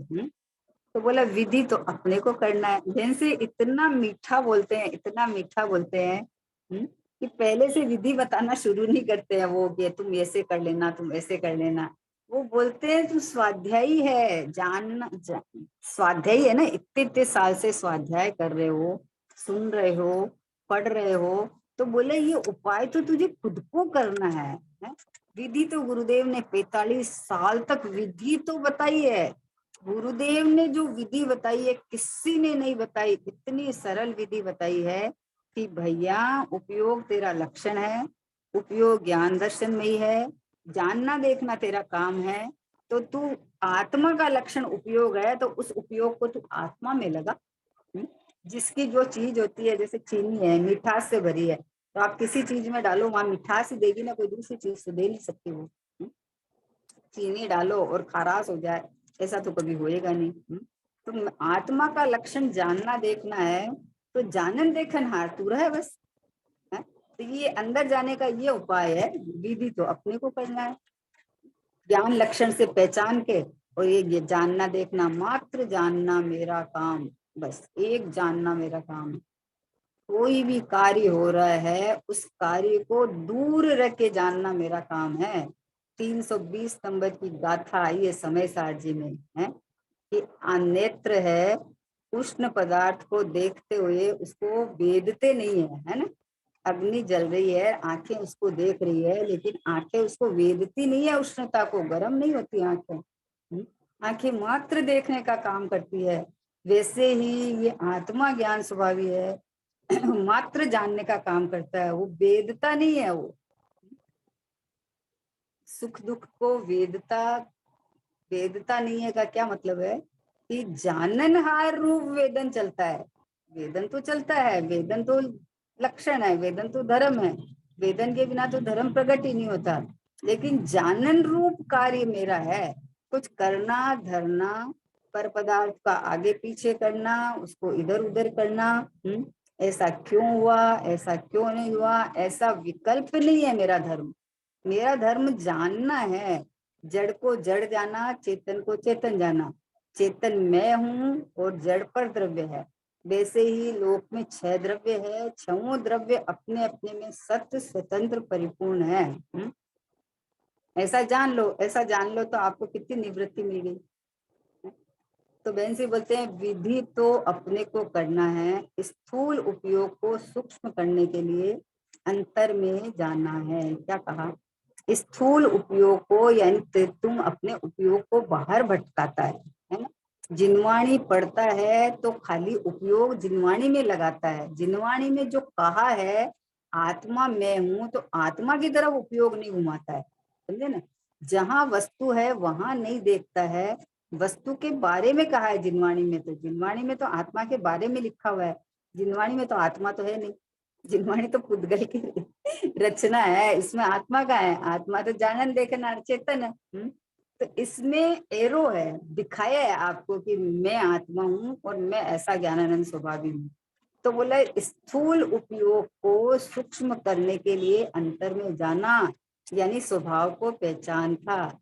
A: तो बोला विधि तो अपने को करना है। जैसे इतना मीठा बोलते हैं, इतना मीठा बोलते हैं कि पहले से विधि बताना शुरू नहीं करते हैं वो कि तुम ऐसे कर लेना, तुम ऐसे कर लेना। वो बोलते हैं तू स्वाध्यायी है, स्वाध्यायी है ना, इतने इतने साल से स्वाध्याय कर रहे हो, सुन रहे हो, पढ़ रहे हो, तो बोले ये उपाय तो तुझे खुद को करना है? विधि तो गुरुदेव ने 45 साल तक विधि तो बताई है। गुरुदेव ने जो विधि बताई है किसी ने नहीं बताई। इतनी सरल विधि बताई है कि भैया उपयोग तेरा लक्षण है, उपयोग ज्ञान दर्शन में ही है, जानना देखना तेरा काम है। तो तू आत्मा का लक्षण उपयोग है, तो उस उपयोग को तू आत्मा में लगा। जिसकी जो चीज होती है, जैसे चीनी है, मिठास से भरी है, तो आप किसी चीज में डालो, वहां मिठास ही देगी ना, कोई दूसरी चीज तो दे नहीं सकती वो। चीनी डालो और खराश हो जाए, ऐसा तो कभी होएगा नहीं। तो आत्मा का लक्षण जानना देखना है, तो जानन देखन हार तू रहे बस। तो ये अंदर जाने का ये उपाय है। विधि तो अपने को करना है, ज्ञान लक्षण से पहचान के, और ये जानना देखना, मात्र जानना मेरा काम, बस एक जानना मेरा काम है। कोई भी कार्य हो रहा है, उस कार्य को दूर रख के जानना मेरा काम है। 320 नंबर की गाथा आई है समय सार जी में, है कि नेत्र है, उष्ण पदार्थ को देखते हुए उसको वेदते नहीं है ना। अग्नि जल रही है, आंखें उसको देख रही है, लेकिन आंखें उसको वेदती नहीं है, उष्णता को, गर्म नहीं होती आंखें। आंखें मात्र देखने का काम करती है। वैसे ही ये आत्मा ज्ञान स्वभावी है, मात्र जानने का काम करता है, वो वेदता नहीं है। वो सुख दुख को वेदता, वेदता नहीं है का क्या मतलब है कि जाननहार रूप वेदन चलता है। वेदन तो चलता है, वेदन तो लक्षण है, वेदन तो धर्म है, वेदन के बिना तो धर्म प्रकट ही नहीं होता। लेकिन जानन रूप कार्य मेरा है, कुछ करना धरना, पर पदार्थ का आगे पीछे करना, उसको इधर उधर करना। ऐसा क्यों हुआ, ऐसा क्यों नहीं हुआ, ऐसा विकल्प नहीं है मेरा धर्म। मेरा धर्म जानना है, जड़ को जड़ जाना, चेतन को चेतन जाना। चेतन मैं हूँ और जड़ पर द्रव्य है। वैसे ही लोक में 6 द्रव्य है, 6 द्रव्य अपने अपने में सत्य स्वतंत्र परिपूर्ण है। ऐसा जान लो, ऐसा जान लो तो आपको कितनी निवृत्ति मिल गई। तो बहन से बोलते हैं विधि तो अपने को करना है, स्थूल उपयोग को सूक्ष्म करने के लिए अंतर में जाना है। क्या कहा? स्थूल उपयोग को, यानी तुम अपने उपयोग को बाहर भटकाता है ना। जिनवाणी पढ़ता है तो खाली उपयोग जिनवाणी में लगाता है। जिनवाणी में जो कहा है आत्मा मैं हूं, तो आत्मा की तरफ उपयोग नहीं घुमाता है, समझे ना। जहां वस्तु है वहां नहीं देखता है, वस्तु के बारे में कहा है जिनवाणी में, तो जिनवाणी में तो आत्मा के बारे में लिखा हुआ है, जिनवाणी में तो आत्मा तो है नहीं। जिनवाणी तो पुद्गल की रचना है, इसमें आत्मा का है, आत्मा तो जानन देखना चेतन है। तो इसमें एरो है, दिखाया है आपको कि मैं आत्मा हूँ और मैं ऐसा ज्ञानानंद स्वभावी हूँ। तो बोला स्थूल उपयोग को सूक्ष्म करने के लिए अंतर में जाना, यानी स्वभाव को पहचान था।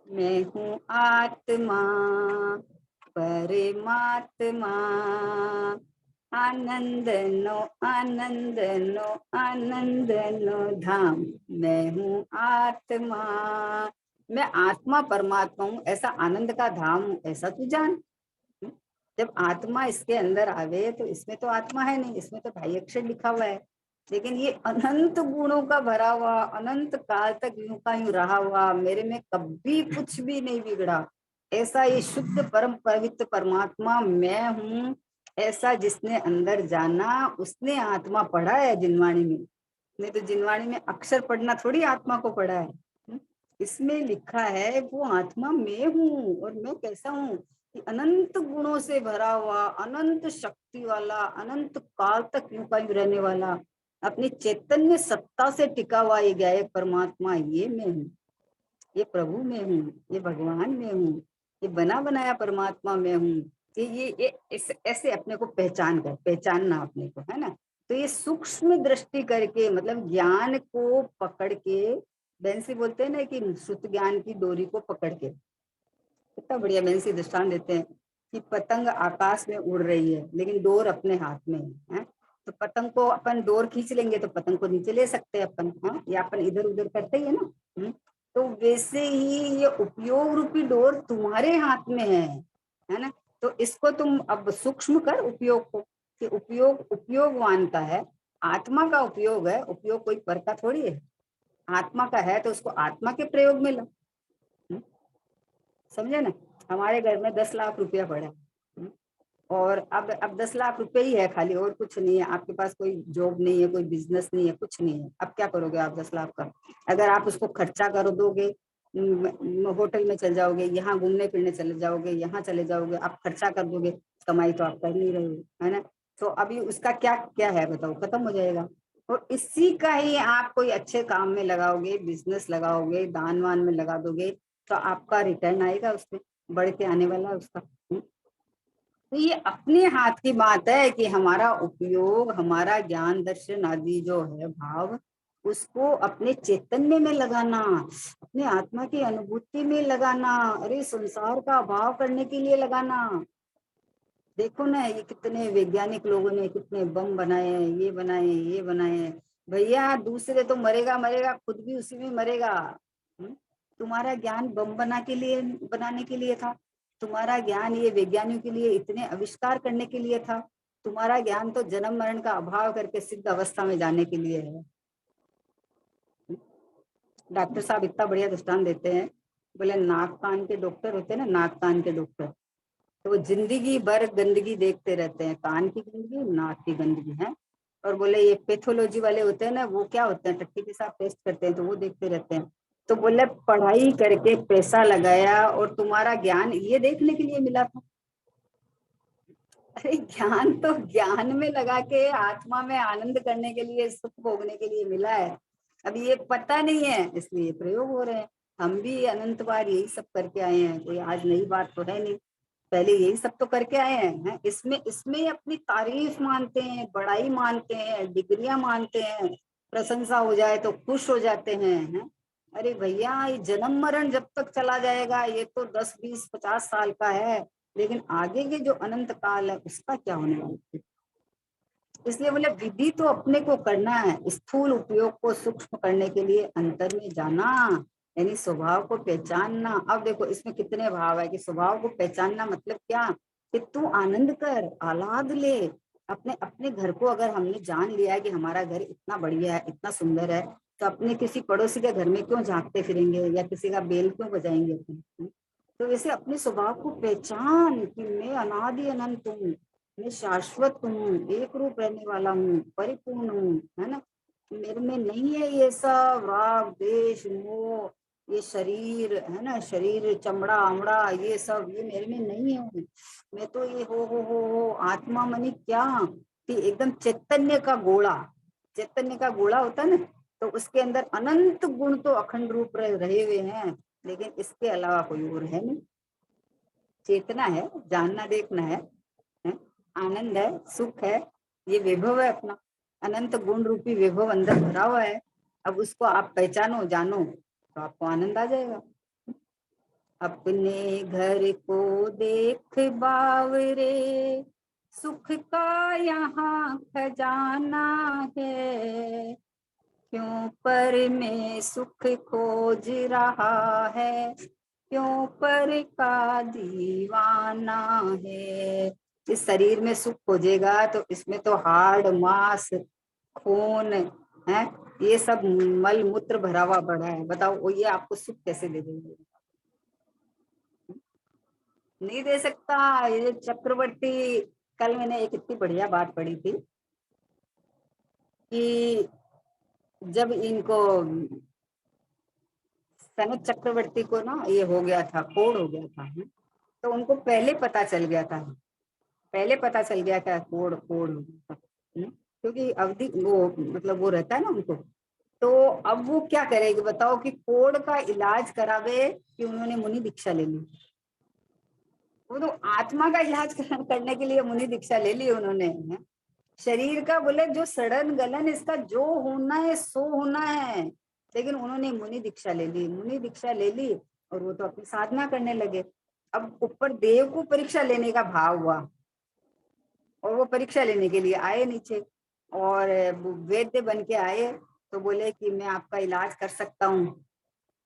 A: मैं हूँ आत्मा परमात्मा, आनंद नो आनंद नो आनंद नो धाम। मैं हूँ आत्मा, मैं आत्मा परमात्मा हूँ, ऐसा आनंद का धाम हूँ, ऐसा तू जान। जब आत्मा इसके अंदर आवे तो इसमें तो आत्मा है नहीं, इसमें तो ढाई अक्षर लिखा हुआ है, लेकिन ये अनंत गुणों का भरा हुआ, अनंत काल तक यूं का यूं रहा हुआ, मेरे में कभी कुछ भी नहीं बिगड़ा, ऐसा ये शुद्ध परम पवित्र परमात्मा मैं हूँ, ऐसा जिसने अंदर जाना उसने आत्मा पढ़ा है जिनवाणी में। नहीं तो जिनवाणी में अक्षर पढ़ना थोड़ी आत्मा को पढ़ा है। इसमें लिखा है वो आत्मा मैं हूँ, और मैं कैसा हूँ कि अनंत गुणों से भरा हुआ, अनंत शक्ति वाला, अनंत काल तक यूं का यूं रहने वाला, अपनी चैतन्य सत्ता से टिका हुआ ये गायक परमात्मा, ये मैं हूँ, ये प्रभु में हूँ, ये भगवान में हूँ। ये बना बनाया परमात्मा मैं हूँ। ये ऐसे अपने को पहचानना अपने को, है ना। तो ये सूक्ष्म दृष्टि करके, मतलब ज्ञान को पकड़ के, बेंसी बोलते हैं ना कि श्रुत ज्ञान की डोरी को पकड़ के, कितना बढ़िया बेंसी दृष्टांत देते हैं कि पतंग आकाश में उड़ रही है लेकिन डोर अपने हाथ में है। तो पतंग को अपन डोर खींच लेंगे तो पतंग को नीचे ले सकते हैं अपन, हाँ, या अपन इधर उधर करते ही है ना। तो वैसे ही ये उपयोग रूपी डोर तुम्हारे हाथ में है ना। तो इसको तुम अब सूक्ष्म कर उपयोग को, कि उपयोग उपयोगवान का है, आत्मा का उपयोग है, उपयोग कोई पर का थोड़ी है, आत्मा का है तो उसको आत्मा के प्रयोग में लो। समझे ना। हमारे घर में 10 लाख रुपया पड़ा है, और अब 10 लाख रुपए ही है खाली, और कुछ नहीं है, आपके पास कोई जॉब नहीं है, कोई बिजनेस नहीं है, कुछ नहीं है। अब क्या करोगे आप 10 लाख का? अगर आप उसको खर्चा कर दोगे, होटल में चल जाओगे, यहाँ घूमने फिरने चले जाओगे, यहाँ चले जाओगे, आप खर्चा कर दोगे, कमाई तो आप कर नहीं रहे हो, है ना। तो अभी उसका क्या क्या है बताओ, खत्म हो जाएगा। और इसी का ही आप कोई अच्छे काम में लगाओगे, बिजनेस लगाओगे, दान वान में लगा दोगे, तो आपका रिटर्न आएगा, उसमें बढ़ के आने वाला है उसका। तो ये अपने हाथ की बात है कि हमारा उपयोग, हमारा ज्ञान दर्शन आदि जो है भाव, उसको अपने चैतन्य में लगाना, अपने आत्मा की अनुभूति में लगाना, अरे संसार का अभाव करने के लिए लगाना। देखो ना, ये कितने वैज्ञानिक लोगों ने कितने बम बनाए हैं, ये बनाए हैं, ये बनाए हैं। भैया दूसरे तो मरेगा मरेगा, खुद भी उसी में मरेगा। हम्म? तुम्हारा ज्ञान बम बनाने के लिए था। तुम्हारा ज्ञान ये वैज्ञानिकों के लिए इतने आविष्कार करने के लिए था। तुम्हारा ज्ञान तो जन्म मरण का अभाव करके सिद्ध अवस्था में जाने के लिए है। डॉक्टर साहब इतना बढ़िया दृष्टांत देते हैं, बोले नाक कान के डॉक्टर होते हैं ना, नाक कान के डॉक्टर, तो वो जिंदगी भर गंदगी देखते रहते हैं, कान की गंदगी, नाक की गंदगी है। और बोले ये पैथोलॉजी वाले होते हैं ना, वो क्या होते हैं, टट्टी के साथ टेस्ट करते हैं, तो वो देखते रहते हैं। तो बोले पढ़ाई करके पैसा लगाया और तुम्हारा ज्ञान ये देखने के लिए मिला था। अरे ज्ञान तो ज्ञान में लगा के आत्मा में आनंद करने के लिए, सुख भोगने के लिए मिला है। अभी ये पता नहीं है, इसलिए प्रयोग हो रहे हैं। हम भी अनंत बार यही सब करके आए हैं, कोई आज नई बात तो है नहीं, पहले यही सब तो करके आए हैं। इसमें इसमें अपनी तारीफ मानते हैं, बड़ाई मानते हैं, डिग्रियां मानते हैं, प्रशंसा हो जाए तो खुश हो जाते हैं। अरे भैया ये जन्म मरण जब तक चला जाएगा, ये तो 10 20 50 साल का है, लेकिन आगे के जो अनंत काल है उसका क्या होने वाला है। इसलिए बोले विधि तो अपने को करना है, स्थूल उपयोग को सूक्ष्म करने के लिए अंतर में जाना, यानी स्वभाव को पहचानना। अब देखो इसमें कितने भाव है कि स्वभाव को पहचानना मतलब क्या, कि तू आनंद कर, आह्लाद ले अपने अपने घर को। अगर हमने जान लिया है कि हमारा घर इतना बढ़िया है, इतना सुंदर है, तो अपने किसी पड़ोसी के घर में क्यों झांकते फिरेंगे, या किसी का बेल क्यों बजाएंगे अपने। तो वैसे अपने स्वभाव को पहचान कि मैं अनादि अनंत हूँ, मैं शाश्वत हूँ, एक रूप रहने वाला हूँ, परिपूर्ण हूँ, है ना। मेरे में नहीं है ये सब राग देश मोह, ये शरीर है ना, शरीर चमड़ा अमड़ा ये सब, ये मेरे में नहीं है। मैं तो ये हो आत्मा मनी क्या, कि एकदम चैतन्य का गोला, चैतन्य का गोला होता है ना, तो उसके अंदर अनंत गुण तो अखंड रूप रहे हुए हैं, लेकिन इसके अलावा कोई और है नहीं। चेतना है, जानना देखना है? आनंद है, सुख है, ये वैभव है अपना, अनंत गुण रूपी वैभव अंदर भरा हुआ है। अब उसको आप पहचानो जानो तो आपको आनंद आ जाएगा। अपने घर को देख बावरे, सुख का यहाँ खजाना है, क्यों पर में सुख खोज रहा है, क्यों पर का दीवाना है। इस शरीर में सुख खोजेगा तो इसमें तो हाड़ मांस खून है, ये सब मल मूत्र भरा हुआ पड़ा है, बताओ वो ये आपको सुख कैसे दे देंगे। नहीं दे सकता। ये चक्रवर्ती, कल मैंने एक इतनी बढ़िया बात पढ़ी थी कि जब इनको सनत चक्रवर्ती को ना ये हो गया था, कोढ़ हो गया था, तो उनको पहले पता चल गया था, पहले पता चल गया था कोढ़ कोढ़ हो गया था। क्योंकि अवधि वो मतलब वो रहता है ना उनको। तो अब वो क्या करेगी बताओ, कि कोढ़ का इलाज करावे कि उन्होंने मुनि दीक्षा ले ली। वो तो आत्मा का इलाज करने के लिए मुनि दीक्षा ले ली उन्होंने, है? शरीर का बोले जो सड़न गलन इसका जो होना है सो होना है, लेकिन उन्होंने मुनि दीक्षा ले ली, मुनि दीक्षा ले ली और वो तो अपनी साधना करने लगे। अब ऊपर देव को परीक्षा लेने का भाव हुआ और वो परीक्षा लेने के लिए आए नीचे, और वैद्य बन के आए, तो बोले कि मैं आपका इलाज कर सकता हूँ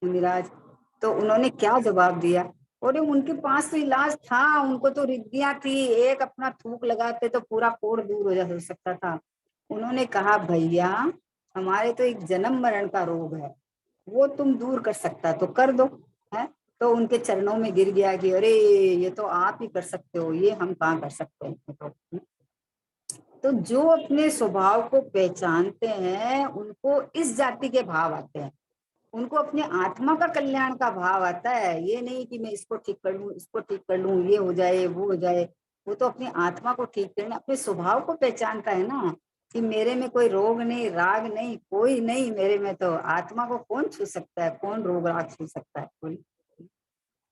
A: मुनिराज। तो उन्होंने क्या जवाब दिया, और उनके पास तो इलाज था, उनको तो रिद्धियां थी, एक अपना थूक लगाते तो पूरा कोढ़ दूर हो सकता था। उन्होंने कहा भैया हमारे तो एक जन्म मरण का रोग है, वो तुम दूर कर सकता तो कर दो, है? तो उनके चरणों में गिर गया कि अरे ये तो आप ही कर सकते हो, ये हम कहाँ कर सकते हैं। तो जो अपने स्वभाव को पहचानते हैं उनको इस जाति के भाव आते हैं, उनको अपने आत्मा का कल्याण का भाव आता है। ये नहीं कि मैं इसको ठीक कर लूं, इसको ठीक कर लूं, ये हो जाए वो हो जाए। वो तो अपनी आत्मा को ठीक करना, अपने स्वभाव को पहचानता है ना, कि मेरे में कोई रोग नहीं, राग नहीं, कोई नहीं मेरे में। तो आत्मा को कौन छू सकता है, कौन रोग राग छू सकता है, कोई।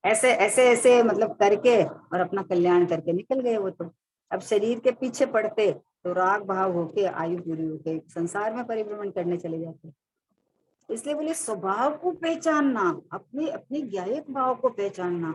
A: ऐसे ऐसे ऐसे मतलब करके और अपना कल्याण करके निकल गए वो तो। अब शरीर के पीछे पड़ते तो राग भाव होके आयु पूरी होके संसार में परिभ्रमण करने चले जाते। इसलिए बोले स्वभाव को पहचानना, अपने अपने ज्ञायक भाव को पहचानना,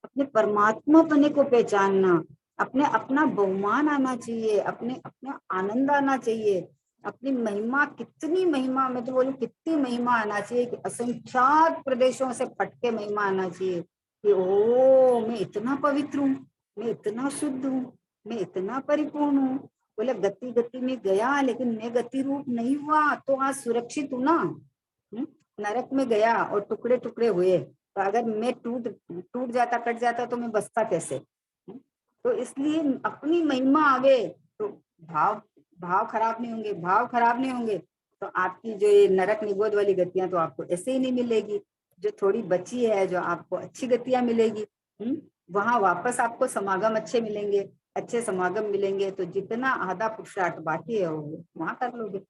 A: अपने परमात्मा पने को पहचानना, अपने अपना बहुमान आना चाहिए, अपने अपना आनंद आना चाहिए, अपनी महिमा, कितनी महिमा, मैं तो बोलूं कितनी महिमा आना चाहिए कि असंख्यात प्रदेशों से फटके महिमा आना चाहिए कि ओ मैं इतना पवित्र हूँ, मैं इतना शुद्ध हूँ, मैं इतना परिपूर्ण हूँ। बोले गति गति में गया लेकिन मैं गति रूप नहीं हुआ, तो आज सुरक्षित हूँ ना। नरक में गया और टुकड़े टुकड़े हुए, तो अगर मैं टूट टूट जाता, कट जाता, तो मैं बचता कैसे। तो इसलिए अपनी महिमा आवे तो भाव भाव खराब नहीं होंगे, भाव खराब नहीं होंगे तो आपकी जो ये नरक निगोद वाली गतियां तो आपको ऐसे ही नहीं मिलेगी। जो थोड़ी बची है, जो आपको अच्छी गतियां मिलेगी, वहां वापस आपको समागम अच्छे मिलेंगे, अच्छे समागम मिलेंगे, तो जितना आधा पुरुषार्थ बाकी है वो वहां कर लोगे।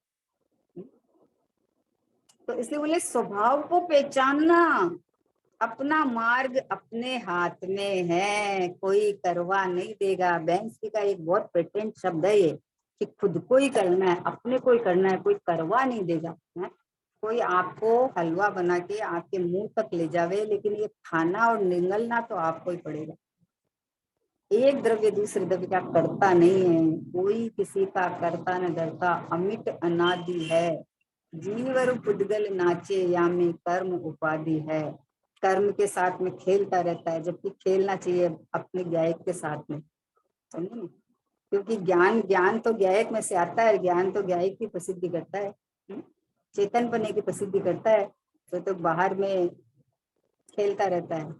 A: तो इसलिए बोले स्वभाव को पहचानना, अपना मार्ग अपने हाथ में है, कोई करवा नहीं देगा। बैंक्स का एक बहुत पेटेंट शब्द है ये, कि खुद को ही करना है, अपने को ही करना है, कोई करवा नहीं देगा, है? कोई आपको हलवा बना के आपके मुंह तक ले जावे, लेकिन ये खाना और निगलना तो आपको ही पड़ेगा। एक द्रव्य दूसरे द्रव्य का करता नहीं है, कोई किसी का करता न डरता, अमिट अनादि है। जीवर पुद्गल नाचे या में कर्म उपाधि है। कर्म के साथ में खेलता रहता है, जबकि खेलना चाहिए अपने गायक के साथ में, समझे ना? क्योंकि ज्ञान ज्ञान तो गायक में से आता है, ज्ञान तो गायक की प्रसिद्धि करता है, चेतन पने की प्रसिद्धि करता है। तो बाहर में खेलता रहता है,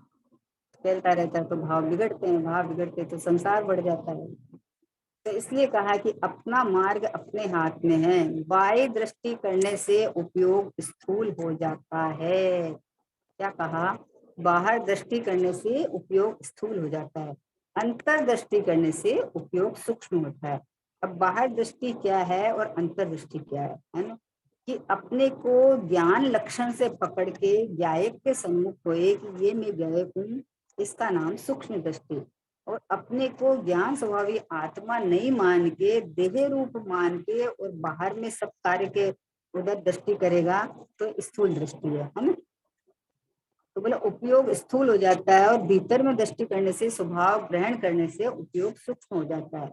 A: खेलता रहता है, तो भाव बिगड़ते हैं, भाव बिगड़ते तो संसार बढ़ जाता है। तो इसलिए कहा कि अपना मार्ग अपने हाथ में है। बाह्य दृष्टि करने से उपयोग स्थूल हो जाता है। क्या कहा, बाहर दृष्टि करने से उपयोग स्थूल हो जाता है, अंतर दृष्टि करने से उपयोग सूक्ष्म होता है। अब बाहर दृष्टि क्या है और अंतर दृष्टि क्या है ना, कि अपने को ज्ञान लक्षण से पकड़ के गायक के सम्मुख होए कि ये मैं गायक हूँ, इसका नाम सूक्ष्म दृष्टि। और अपने को ज्ञान स्वभावी आत्मा नहीं मान के, देह रूप मान के और बाहर में सब कार्य के उधर दृष्टि करेगा तो स्थूल दृष्टि है ना। तो बोला उपयोग स्थूल हो जाता है, और भीतर में दृष्टि करने से, स्वभाव ग्रहण करने से उपयोग सूक्ष्म हो जाता है।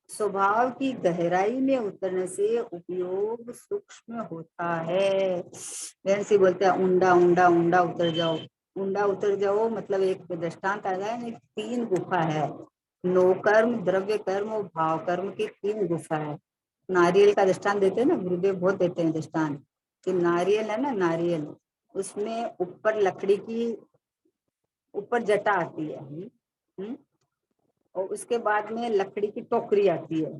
A: स्वभाव की गहराई में उतरने से उपयोग सूक्ष्म होता है। जैसे बोलते हैं ऊंडा ऊंडा ऊंडा उतर जाओ, ऊंडा उतर जाओ मतलब एक दृष्टांत आ जाए, 3 गुफा है, नो कर्म, द्रव्य कर्म और भाव कर्म की 3 गुफा है। नारियल का दृष्टांत देते हैं ना, गुरुदेव बहुत देते हैं दृष्टांत, कि नारियल है ना, नारियल, उसमें ऊपर लकड़ी की ऊपर जटा आती है, और उसके बाद में लकड़ी की टोकरी आती है,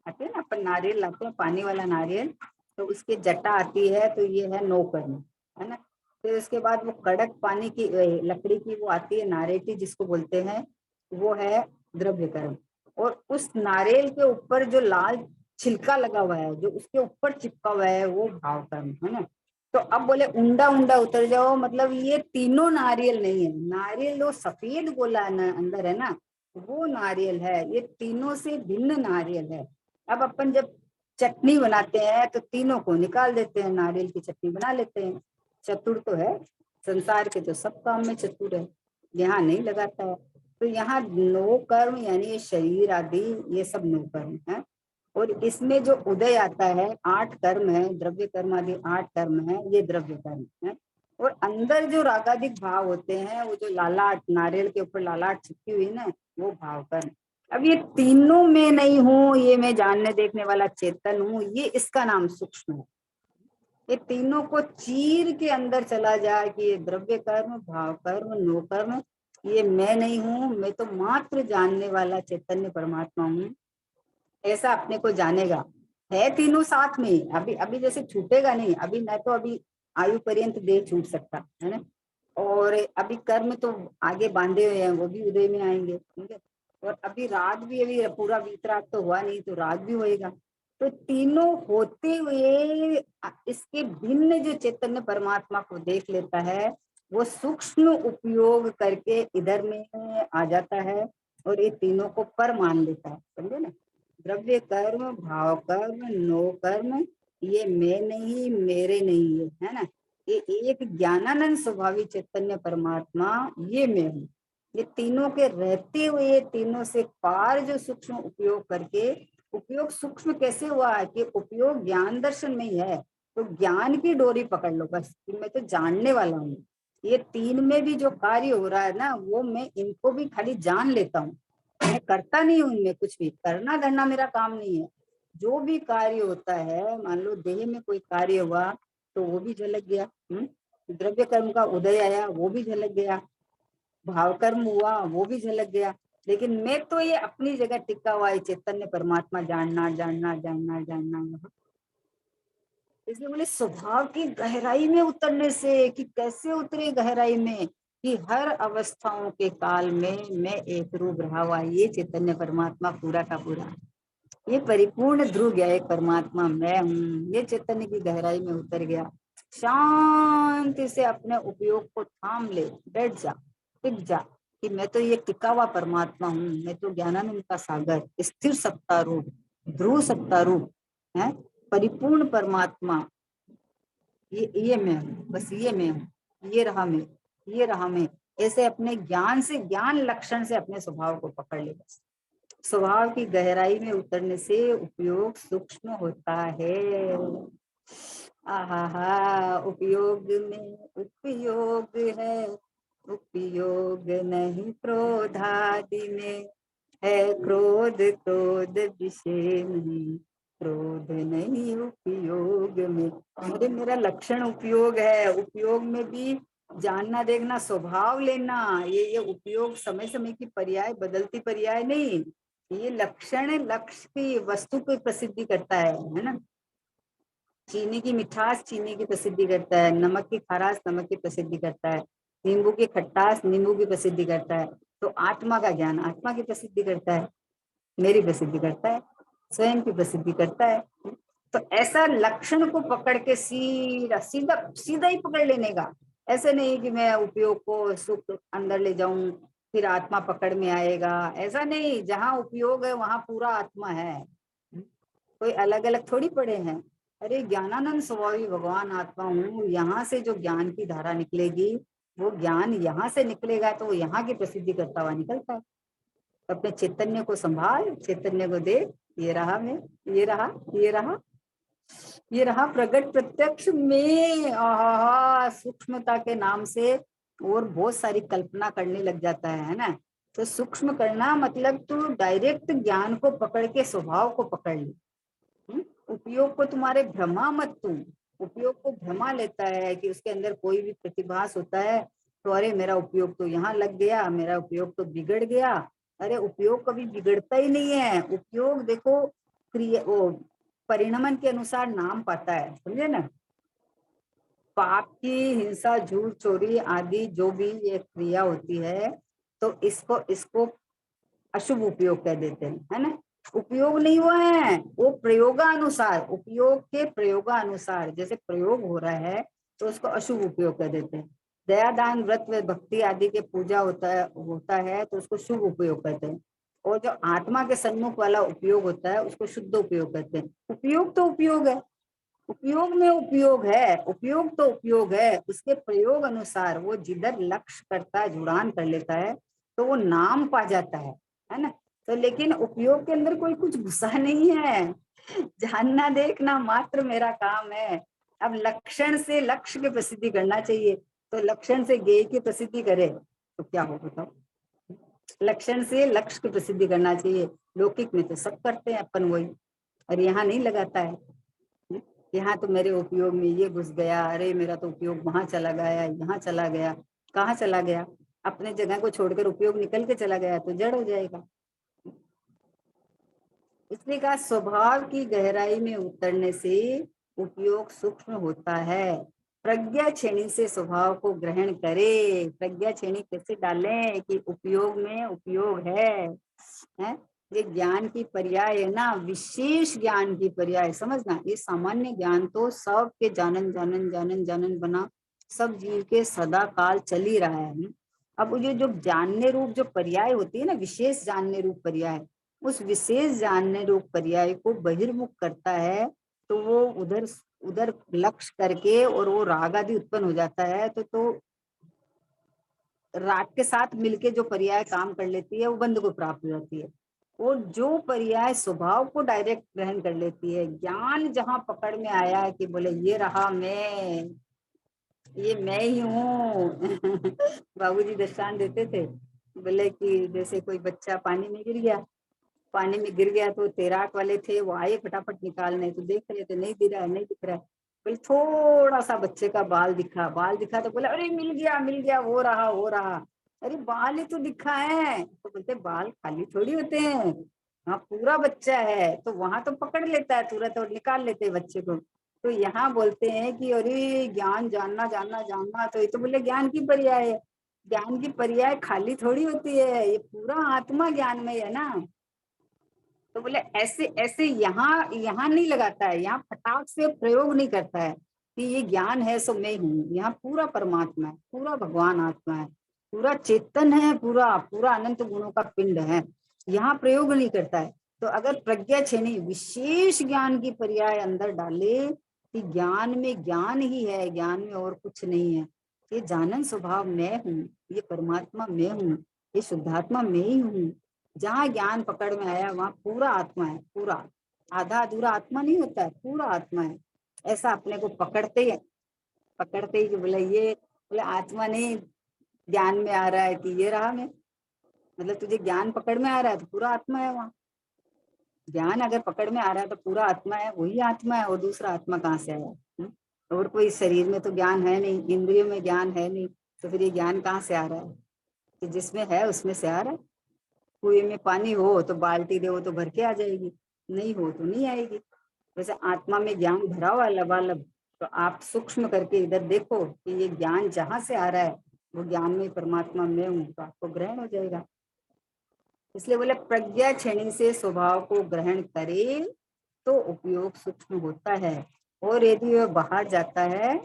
A: आते है ना, अपन नारियल लाते हैं पानी वाला नारियल, तो उसकी जटा आती है, तो ये है नो कर्म, है ना। फिर उसके बाद वो कड़क पानी की लकड़ी की वो आती है नारेटी जिसको बोलते हैं, वो है द्रव्य कर्म। और उस नारियल के ऊपर जो लाल छिलका लगा हुआ है, जो उसके ऊपर चिपका हुआ है, वो भाव कर्म है ना। तो अब बोले उंडा उंडा उतर जाओ, मतलब ये तीनों नारियल नहीं है। नारियल जो सफेद गोला अंदर है ना, वो नारियल है, ये तीनों से भिन्न नारियल है। अब अपन जब चटनी बनाते हैं तो तीनों को निकाल देते हैं, नारियल की चटनी बना लेते हैं। चतुर तो है संसार के, तो सब काम में चतुर है, यहाँ नहीं लगाता है। तो यहाँ नो कर्म यानी ये शरीर आदि ये सब नो कर्म है। और इसमें जो उदय आता है, 8 कर्म है, द्रव्य कर्म आदि 8 कर्म है, ये द्रव्य कर्म है। और अंदर जो रागाधिक भाव होते हैं, वो जो लालाट, नारियल के ऊपर लालाट छिपकी हुई ना, वो भाव कर्म। अब ये तीनों में नहीं हूँ, ये मैं जानने देखने वाला चेतन हूँ, ये इसका नाम सूक्ष्म है। ये तीनों को चीर के अंदर चला जाए कि ये द्रव्य कर्म, भाव कर्म, नो कर्म, ये मैं नहीं हूँ, मैं तो मात्र जानने वाला चैतन्य परमात्मा हूँ, ऐसा अपने को जानेगा। है तीनों साथ में, अभी अभी जैसे छूटेगा नहीं, अभी न तो अभी आयु पर्यंत देह छूट सकता है ना, और अभी कर्म तो आगे बांधे हुए हैं, वो भी उदय में आएंगे, ठीक है। और अभी राग भी, अभी पूरा वीतराग तो हुआ नहीं, तो राग भी होएगा। तो तीनों होते हुए इसके भिन्न जो चैतन्य परमात्मा को देख लेता है, वो सूक्ष्म उपयोग करके इधर में आ जाता है, और ये तीनों को पर मान लेता है, समझे ना। द्रव्य कर्म, भाव कर्म, नो कर्म, ये मैं नहीं, मेरे नहीं है ना। ये एक ज्ञानानंद स्वभावी चैतन्य परमात्मा, ये मैं हूँ। ये तीनों के रहते हुए, तीनों से पार जो सूक्ष्म उपयोग करके, उपयोग सूक्ष्म कैसे हुआ है कि उपयोग ज्ञान दर्शन में ही है। तो ज्ञान की डोरी पकड़ लो बस, कि मैं तो जानने वाला हूँ। ये तीन में भी जो कार्य हो रहा है ना, वो मैं इनको भी खाली जान लेता हूँ, मैं करता नहीं हूँ इनमें कुछ भी, करना धरना मेरा काम नहीं है। जो भी कार्य होता है, मान लो देह में कोई कार्य हुआ तो वो भी झलक गया, द्रव्य कर्म का उदय आया, वो भी झलक गया, भाव कर्म हुआ, वो भी झलक गया। लेकिन मैं तो ये अपनी जगह टिका हुआ है, चैतन्य परमात्मा जानना जानना जानना जानना। इसलिए बोले स्वभाव की गहराई में उतरने से, कि कैसे उतरे गहराई में, कि हर अवस्थाओं के काल में मैं एक रूप रहा हुआ, ये चैतन्य परमात्मा पूरा का पूरा, ये परिपूर्ण ध्रुव गया, एक परमात्मा मैं हूँ, ये चैतन्य की गहराई में उतर गया। शांति से अपने उपयोग को थाम ले, बैठ जा, टिक जा, कि मैं तो ये टिका हुआ परमात्मा हूँ, मैं तो ज्ञानानंद का सागर, स्थिर सत्ता रूप, ध्रुव सत्ता रूप है, परिपूर्ण परमात्मा, ये मैं हूँ, बस ये मैं हूँ, ये रहा मैं, ये रहा मैं। ऐसे अपने ज्ञान से, ज्ञान लक्षण से अपने स्वभाव को पकड़ ले बस। स्वभाव की गहराई में उतरने से उपयोग सूक्ष्म होता है। आहा, उपयोग में उपयोग है, उपयोग नहीं क्रोधादि में है, क्रोध क्रोध विषय में, क्रोध नहीं उपयोग में। अरे मेरा लक्षण उपयोग है, उपयोग में भी जानना देखना, स्वभाव लेना, ये उपयोग समय समय की पर्याय, बदलती पर्याय नहीं, ये लक्षण लक्ष्य की वस्तु की प्रसिद्धि करता है ना। चीनी की मिठास चीनी की प्रसिद्धि करता है, नमक की खटास नमक की प्रसिद्धि करता है, नींबू की खट्टास नींबू की प्रसिद्धि करता है। तो आत्मा का ज्ञान आत्मा की प्रसिद्धि करता है, मेरी प्रसिद्धि करता है, स्वयं की प्रसिद्धि करता है। तो ऐसा लक्षण को पकड़ के सीधा सीधा सीधा ही पकड़ लेने का। ऐसे नहीं कि मैं उपयोग को सुख अंदर ले जाऊं फिर आत्मा पकड़ में आएगा, ऐसा नहीं। जहां उपयोग है वहां पूरा आत्मा है, कोई अलग अलग थोड़ी पड़े हैं। अरे ज्ञानानंद स्वभावी भगवान आत्मा हूँ, यहाँ से जो ज्ञान की धारा निकलेगी, वो ज्ञान यहाँ से निकलेगा, तो वो यहाँ की प्रसिद्धि करता हुआ निकलता है। अपने चैतन्य को संभाल, चैतन्य को देख, ये रहा मैं, ये रहा, ये रहा, ये रहा प्रगट प्रत्यक्ष में। आहा, सूक्ष्मता के नाम से और बहुत सारी कल्पना करने लग जाता है ना। तो सूक्ष्म करना मतलब तू डायरेक्ट ज्ञान को पकड़ के स्वभाव को पकड़ ले। उपयोग को तुम्हारे भ्रमा मत, तुम उपयोग को भ्रमा लेता है कि उसके अंदर कोई भी प्रतिभास होता है तो अरे मेरा उपयोग तो यहाँ लग गया, मेरा उपयोग तो बिगड़ गया। अरे उपयोग कभी बिगड़ता ही नहीं है। उपयोग देखो क्रिया, वो परिणमन के अनुसार नाम पाता है, समझे ना। पाप की हिंसा, झूठ, चोरी आदि जो भी ये क्रिया होती है, तो इसको इसको अशुभ उपयोग कह देते हैं, है ना। उपयोग नहीं हुआ है, वो प्रयोगानुसार, उपयोग के प्रयोगानुसार जैसे प्रयोग हो रहा है, तो उसको अशुभ उपयोग कर देते हैं। दया दान व्रत व भक्ति आदि के पूजा होता है तो उसको शुभ उपयोग करते हैं। और जो आत्मा के सन्मुख वाला उपयोग होता है उसको शुद्ध उपयोग करते हैं। उपयोग तो उपयोग है, उपयोग में उपयोग है, उपयोग तो उपयोग है, उसके प्रयोग अनुसार वो जिधर लक्ष्य करता है, जुड़ान कर लेता है तो वो नाम पा जाता है ना। तो लेकिन उपयोग के अंदर कोई कुछ घुसा नहीं है, जानना देखना मात्र मेरा काम है। अब लक्षण से लक्ष्य की प्रसिद्धि करना चाहिए, तो लक्षण से ज्ञेय की प्रसिद्धि करे तो क्या हो बताओ। लक्षण से लक्ष्य की प्रसिद्धि करना चाहिए। लौकिक में तो सब करते हैं अपन वही, और यहाँ नहीं लगाता है। यहाँ तो मेरे उपयोग में ये घुस गया, अरे मेरा तो उपयोग वहां चला गया, यहाँ चला गया। कहाँ चला गया? अपने जगह को छोड़कर उपयोग निकल के चला गया तो जड़ हो जाएगा। इसलिए कहा स्वभाव की गहराई में उतरने से उपयोग सूक्ष्म होता है। प्रज्ञा छेनी से स्वभाव को ग्रहण करे। प्रज्ञा छेनी कैसे डालें कि उपयोग में उपयोग है? ये ज्ञान की पर्याय है ना, विशेष ज्ञान की पर्याय समझना। ये सामान्य ज्ञान तो सबके जानन जानन जानन जानन बना सब जीव के सदा काल चल ही रहा है। अब ये जो जानने रूप जो पर्याय होती है ना, विशेष जानने रूप पर्याय, उस विशेष जानने रूप पर्याय को बहिर्मुख करता है तो वो उधर उधर लक्ष्य करके और वो राग आदि उत्पन्न हो जाता है। तो राग के साथ मिलके जो पर्याय काम कर लेती है वो बंध को प्राप्त हो जाती है। और जो पर्याय स्वभाव को डायरेक्ट ग्रहण कर लेती है, ज्ञान जहां पकड़ में आया है कि बोले ये रहा मैं, ये मैं ही हूँ। बाबूजी दृष्टांत देते थे, बोले कि जैसे कोई बच्चा पानी में गिर गया, पानी में गिर गया तो तैराक वाले थे वो आए फटाफट निकालने, तो देख रहे थे नहीं दिख रहा है नहीं दिख रहा है। बोले थोड़ा सा बच्चे का बाल दिखा तो बोला अरे मिल गया हो रहा। अरे बाल ही तो दिखा है, तो बोलते बाल खाली थोड़ी होते हैं, हाँ पूरा बच्चा है, तो वहां तो पकड़ लेता है तुरंत और निकाल लेते हैं बच्चे को। तो यहाँ बोलते हैं कि अरे ज्ञान जानना जानना जानना, तो ये तो बोले ज्ञान की पर्याय है। ज्ञान की पर्याय खाली थोड़ी होती है, ये पूरा आत्मा ज्ञान में है ना। तो बोले ऐसे ऐसे यहाँ यहाँ नहीं लगाता है, यहाँ फटाक से प्रयोग नहीं करता है कि ये ज्ञान है सो मैं हूँ। यहाँ पूरा परमात्मा है, पूरा भगवान आत्मा है, पूरा चेतन है, पूरा पूरा अनंत गुणों का पिंड है। यहाँ प्रयोग नहीं करता है। तो अगर प्रज्ञा छेनी विशेष ज्ञान की पर्याय अंदर डाले कि ज्ञान में ज्ञान ही है, ज्ञान में और कुछ नहीं है, ये जानन स्वभाव मैं हूँ, ये परमात्मा मैं हूँ, ये शुद्धात्मा मैं ही हूँ। जहाँ ज्ञान पकड़ में आया वहां पूरा आत्मा है, पूरा, आधा अधूरा आत्मा नहीं होता है, पूरा आत्मा है। ऐसा अपने को पकड़ते ही कि बोले आत्मा नहीं ज्ञान में आ रहा है कि ये रहा मैं, मतलब तुझे ज्ञान पकड़ में आ रहा है तो पूरा आत्मा है वहाँ। ज्ञान अगर पकड़ में आ रहा है तो पूरा आत्मा है, वही आत्मा है, और दूसरा आत्मा कहाँ से आया? और कोई शरीर में तो ज्ञान है नहीं, इंद्रियों में ज्ञान है नहीं, तो फिर ये ज्ञान कहाँ से आ रहा है? कि जिसमें है उसमें से आ रहा है। कुएं में पानी हो तो बाल्टी दे तो भर के आ जाएगी, नहीं हो तो नहीं आएगी। वैसे आत्मा में ज्ञान भरा हुआ लबालब, तो आप सूक्ष्म करके इधर देखो कि ये ज्ञान जहां से आ रहा है वो ज्ञान में परमात्मा में हूँ, तो आपको ग्रहण हो जाएगा। इसलिए बोले प्रज्ञा क्षणी से स्वभाव को ग्रहण करे तो उपयोग सूक्ष्म होता है, और यदि वह बाहर जाता है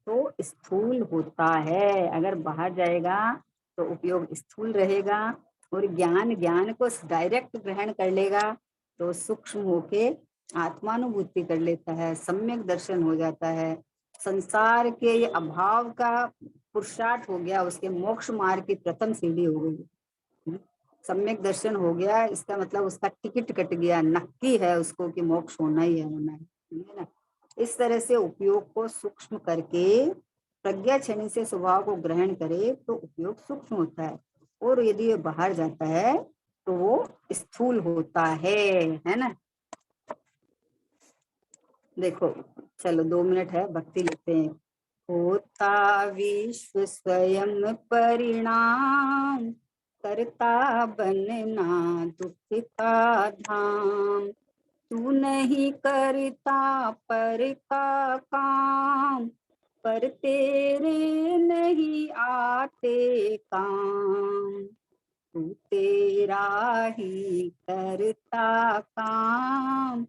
A: तो स्थूल होता है। अगर बाहर जाएगा तो उपयोग स्थूल रहेगा, और ज्ञान ज्ञान को डायरेक्ट ग्रहण कर लेगा तो सूक्ष्म होके आत्मानुभूति कर लेता है, सम्यक दर्शन हो जाता है। संसार के ये अभाव का पुरुषार्थ हो गया, उसके मोक्ष मार्ग की प्रथम सीढ़ी हो गई। सम्यक दर्शन हो गया, इसका मतलब उसका टिकट कट गया, नक्की है उसको कि मोक्ष होना ही है, होना है ना। इस तरह से उपयोग को सूक्ष्म करके प्रज्ञा क्षणी से स्वभाव को ग्रहण करे तो उपयोग सूक्ष्म होता है, और यदि ये बाहर जाता है तो वो स्थूल होता है ना। देखो चलो 2 मिनट है, भक्ति लेते हैं। होता विश्व स्वयं परिणाम, करता बनना दुख का धाम। तू नहीं करता पर का काम, पर तेरे नहीं आते काम। तू तेरा ही करता काम,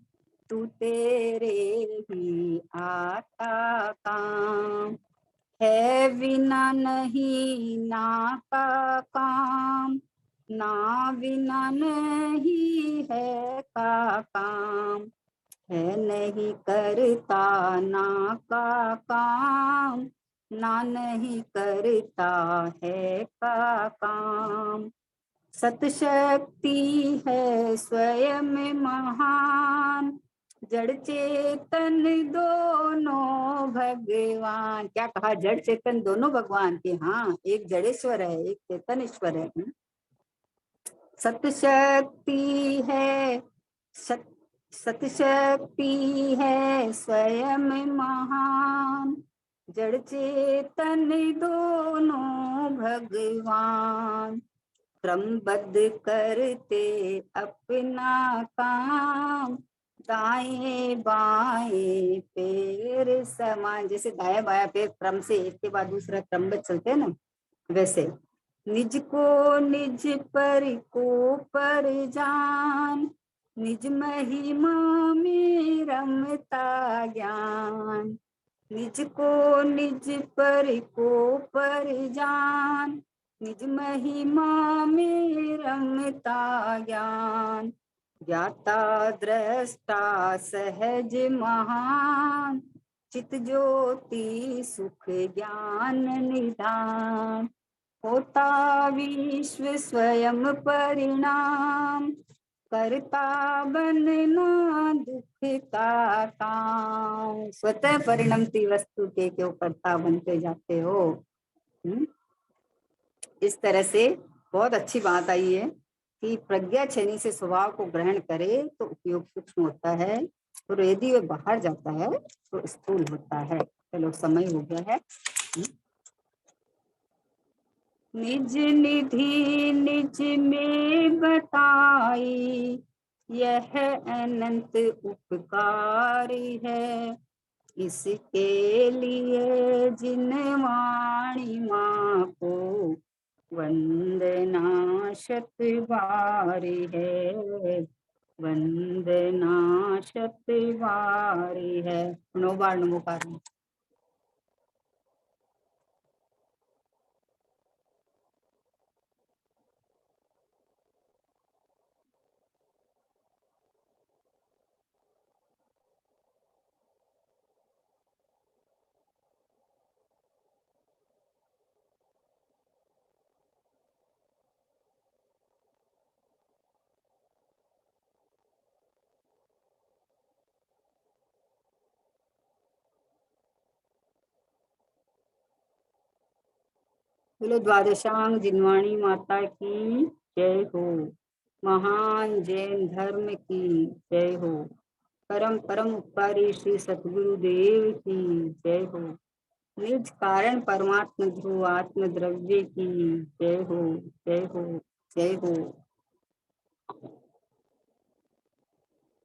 A: तू तेरे ही आता काम। है बिना नहीं ना का काम, ना बिना नहीं है का काम, है नहीं करता ना का काम, ना नहीं करता है का काम। सतशक्ति है स्वयं महान, जड़ चेतन दोनों भगवान। क्या कहा, जड़ चेतन दोनों भगवान के। हाँ, एक जड़ेश्वर है, एक चेतनेश्वर है। सतशक्ति है, सतशक्ति है स्वयं महान, जड़ चेतन दोनों भगवान। क्रमबद्ध करते अपना काम, दाएं बाएं पैर समान। जैसे दाया बाया पैर क्रम से एक के बाद दूसरा क्रमबद्ध चलते हैं ना, वैसे निज को निज पर को पर जान, निज महिमा में रमता ज्ञान। निज को निज पर को पर जान, निज महिमा में रमता ज्ञान। ज्ञाता दृष्टा सहज महान, चित ज्योति सुख ज्ञान निधान। होता विश्व स्वयं परिणाम, करता बनना दुख का काम। स्वतः परिणमती वस्तु के क्यों करता बनते जाते हो। इस तरह से बहुत अच्छी बात आई है कि प्रज्ञा छेनी से स्वभाव को ग्रहण करे तो उपयोग सूक्ष्म होता है, और यदि वह बाहर जाता है तो स्थूल होता है। चलो, समय हो गया है। निज निधि निज में बताई, यह अनंत उपकारी है। इसके लिए जिन वाणी माँ को वंदना शत बारी है, वंदना शत बारी है। 9 बार नमोकार। बोलो द्वादशांग जिनवाणी माता की जय हो। महान जैन धर्म की जय हो। परम परम उपकारी श्री सतगुरु देव की जय हो। निज कारण परमात्म ध्रुव आत्म द्रव्य की जय हो, जय हो, जय हो।